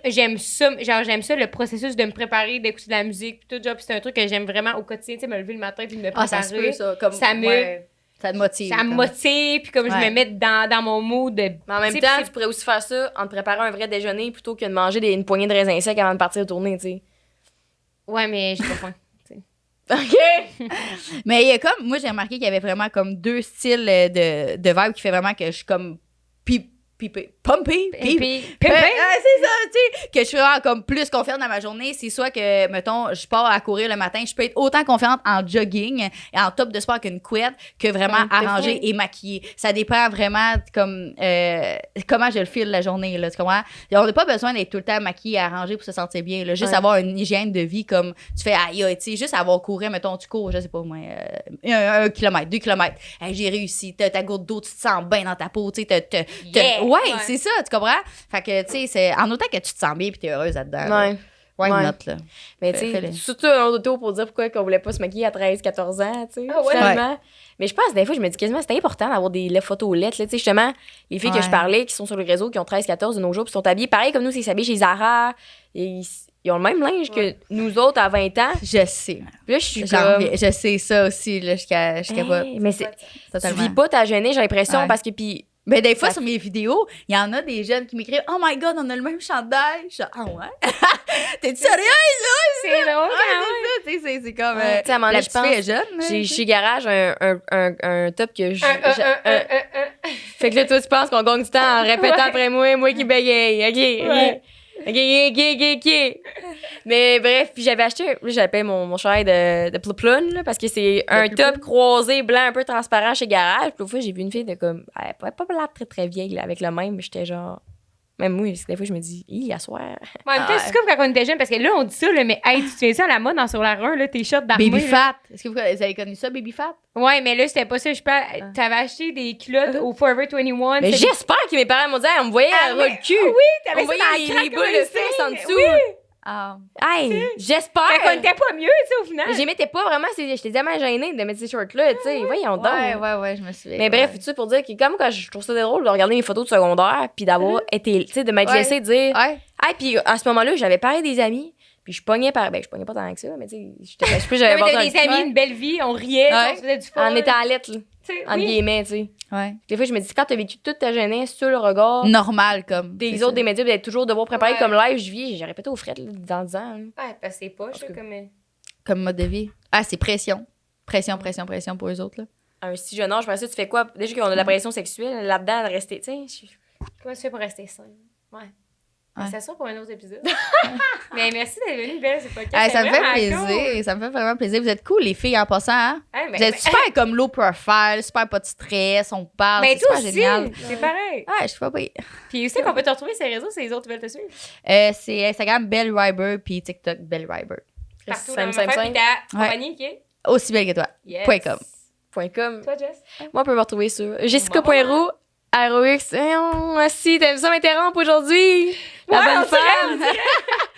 j'aime ça, le processus de me préparer, d'écouter de la musique, puis tout, genre, puis c'est un truc que j'aime vraiment au quotidien, tu sais, me lever le matin puis de me préparer. Ça se peut, ça. Comme, ça te motive. Ça me motive, puis comme je me mets dans mon mood. Mais en même temps, tu pourrais aussi faire ça en te préparant un vrai déjeuner plutôt que de manger une poignée de raisins secs avant de partir tourner, tu sais. Ouais, mais j'ai pas faim. OK! Mais il y a comme, moi, j'ai remarqué qu'il y avait vraiment comme 2 styles de vibe qui fait vraiment que je suis comme pumpy. C'est ça, tu sais, que je suis vraiment comme plus confiante dans ma journée. C'est soit que, mettons, je pars à courir le matin, je peux être autant confiante en jogging et en top de sport qu'une couette que vraiment arrangée et maquillée. Ça dépend vraiment comme comment je le file la journée, là, tu comprends? On n'a pas besoin d'être tout le temps maquillée et arrangée pour se sentir bien, là. Juste avoir une hygiène de vie comme tu fais aïe, tu sais, juste avoir couru, mettons, tu cours, je sais pas moi, 1 kilomètre, 2 kilomètres. Hey, j'ai réussi, t'as ta goutte d'eau, tu te sens bien dans ta peau, tu sais, ouais, c'est ça, tu comprends? Fait que, tu sais, c'est en autant que tu te sens bien et t'es heureuse là-dedans. Why not, là? Mais, tu sais, surtout un auto pour dire pourquoi on voulait pas se maquiller à 13-14 ans, tu sais, finalement. Mais je pense, des fois, je me dis quasiment, c'est important d'avoir des photos lettres, là, tu sais, justement, les filles que je parlais, qui sont sur le réseau, qui ont 13-14 de nos jours, puis sont habillées pareil comme nous, c'est s'habillent chez Zara, et ils ont le même linge que nous autres à 20 ans. Je sais. Puis là, je suis comme... Je sais ça aussi, là, je capote. Mais tu vis pas ta jeunesse, j'ai l'impression, parce que, puis... Mais des fois, sur mes vidéos, il y en a des jeunes qui m'écrivent « Oh my God, on a le même chandail! » Je suis « Ah ouais? T'es sérieuse, là? » C'est drôle, quand même. C'est comme tu sais, à un moment donné, je pense, jeune. J'ai chez Garage un top que je... Fait que là, toi, tu penses qu'on gagne du temps en répétant après moi qui bégaye. OK. Mais bref, puis j'avais acheté, j'appelle mon chandail de Plouploun, là, parce que c'est un top croisé blanc un peu transparent chez Garage. Puis l'autre fois, j'ai vu une fille de comme, elle pas l'air très très vieille là, avec le même, mais j'étais genre, même moi, des fois, je me dis, à soir. En même temps, c'est comme quand on était jeune, parce que là, on dit ça, là, mais hey, tu fais ça à la mode dans Sur la Run, là, tes shorts d'armée. Baby Fat. Est-ce que vous avez connu ça, Baby Fat? Ouais, mais là, c'était pas ça. T'avais acheté des culottes au Forever 21. Mais j'espère que mes parents m'ont dit, on me voyait le cul. Oui, t'avais ça dans les boules de fesses en dessous. Oui. Hey, j'espère. Fait qu'on était pas mieux, tu sais, au final. Mais j'aimais pas vraiment, j'étais tellement gênée de mettre ces shorts-là, tu sais. Voyons donc. Ouais, je me souviens. Mais bref, tu sais, pour dire que comme quand je trouve ça drôle de regarder mes photos de secondaire, puis d'avoir été, tu sais, de m'être laissé dire. Hey, puis à ce moment-là, j'avais pareil des amis. Puis je pognais pas tant que ça, mais tu sais, j'avais des amis, une belle vie, on riait, on se faisait du fun. On était à lettre, là. Entre guillemets, tu sais. Ouais. Des fois, je me dis, quand t'as vécu toute ta jeunesse sur le regard. Normal, comme. Des autres, des médias, d'être toujours devoir préparer comme live, je vis, j'ai répété aux frettes, là, dans 10 ans. Ouais, parce que c'est pas, comme. Comme mode de vie. Ah, c'est pression. Pression pour eux autres, là. À un si jeune âge, après ça, tu fais quoi? Déjà qu'on a de la pression sexuelle, là-dedans, de rester, tu sais... Comment tu fais pour rester sain? Ouais. Ouais. C'est ça pour un autre épisode. Mais merci d'être venue, Belle, c'est pas Ça me fait plaisir. Cool. Ça me fait vraiment plaisir. Vous êtes cool, les filles, en passant. Hein? Vous êtes super comme low profile, super pas de stress, on parle. Mais c'est toi super aussi, génial. c'est pareil. Ouais, je sais pas. Puis aussi qu'on peut te retrouver sur les réseaux, si les autres veulent te suivre. C'est Instagram Belle Ryber, puis TikTok Belle Ryber. Partout dans ta compagnie qui est aussi belle que toi. Yes. .com. Toi, Jess? Moi, on peut me retrouver sur Jessica.roux, ROX. Si, t'aimes ça m'interrompre aujourd'hui? La bonne femme.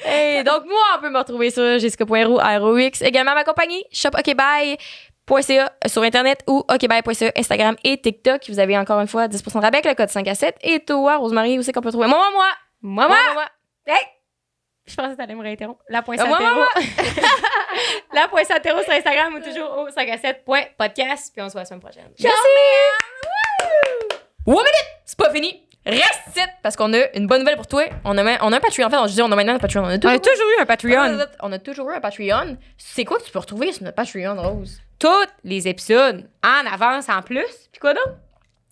Hey, donc, moi, on peut me retrouver sur Jessica.roux, ROX. Également, ma compagnie, shopokbye.ca sur Internet ou okbye.ca, Instagram et TikTok. Vous avez encore une fois 10% de rabais avec le code 5 à 7. Et toi, Rosemary, où c'est qu'on peut trouver? Moi. Hey! Je pensais que t'allais me réinterrompre. La pointe La pointe Santéro sur Instagram ou toujours au 5à7.podcast. Puis on se voit la semaine prochaine. Merci! One minute! C'est pas fini! Reste ici! Parce qu'on a une bonne nouvelle pour toi. On a un Patreon. En fait, je dis on a maintenant un Patreon. On a toujours eu un Patreon. On a toujours eu un Patreon. C'est quoi que tu peux retrouver sur notre Patreon, Rose? Tous les épisodes en avance en plus. Puis quoi d'autre?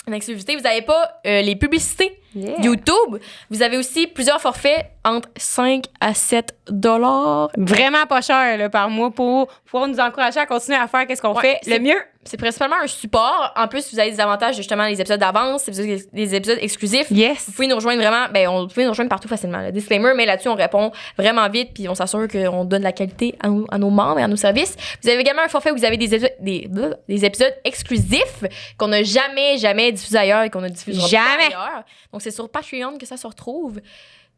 En exclusivité, vous n'avez pas les publicités YouTube. Vous avez aussi plusieurs forfaits entre 5 à 7 $. Vraiment pas cher là, par mois pour pouvoir nous encourager à continuer à faire qu'est-ce qu'on fait le mieux. C'est principalement un support. En plus, vous avez des avantages, justement, les épisodes d'avance, des épisodes exclusifs. Yes. Vous pouvez nous rejoindre vraiment, vous pouvez nous rejoindre partout facilement. Le disclaimer, mais là-dessus, on répond vraiment vite, puis on s'assure qu'on donne la qualité à nos membres et à nos services. Vous avez également un forfait où vous avez des épisodes exclusifs qu'on n'a jamais diffusés ailleurs et qu'on ne diffusera pas ailleurs. Donc, c'est sur Patreon que ça se retrouve.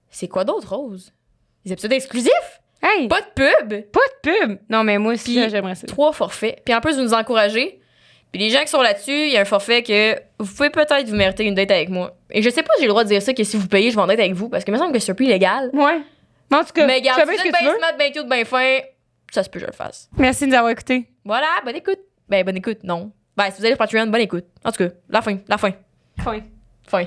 C'est quoi d'autre, Rose? Des épisodes exclusifs? Hey! Pas de pub! Pas de pub! Non, mais moi aussi, j'aimerais ça. 3 forfaits. Puis en plus, vous nous encouragez. Puis les gens qui sont là-dessus, il y a un forfait que vous pouvez peut-être vous mériter une date avec moi. Et je sais pas si j'ai le droit de dire ça, que si vous payez, je vais en date avec vous, parce que il me semble que c'est plus illégal. Ouais. Mais en tout cas, mais regarde, si tu vous êtes bien smart, bien cute, bien fin, ça se peut que je le fasse. Merci de nous avoir écoutés. Voilà, bonne écoute. Bonne écoute, non. Si vous allez sur Patreon, bonne écoute. En tout cas, la fin. Fin.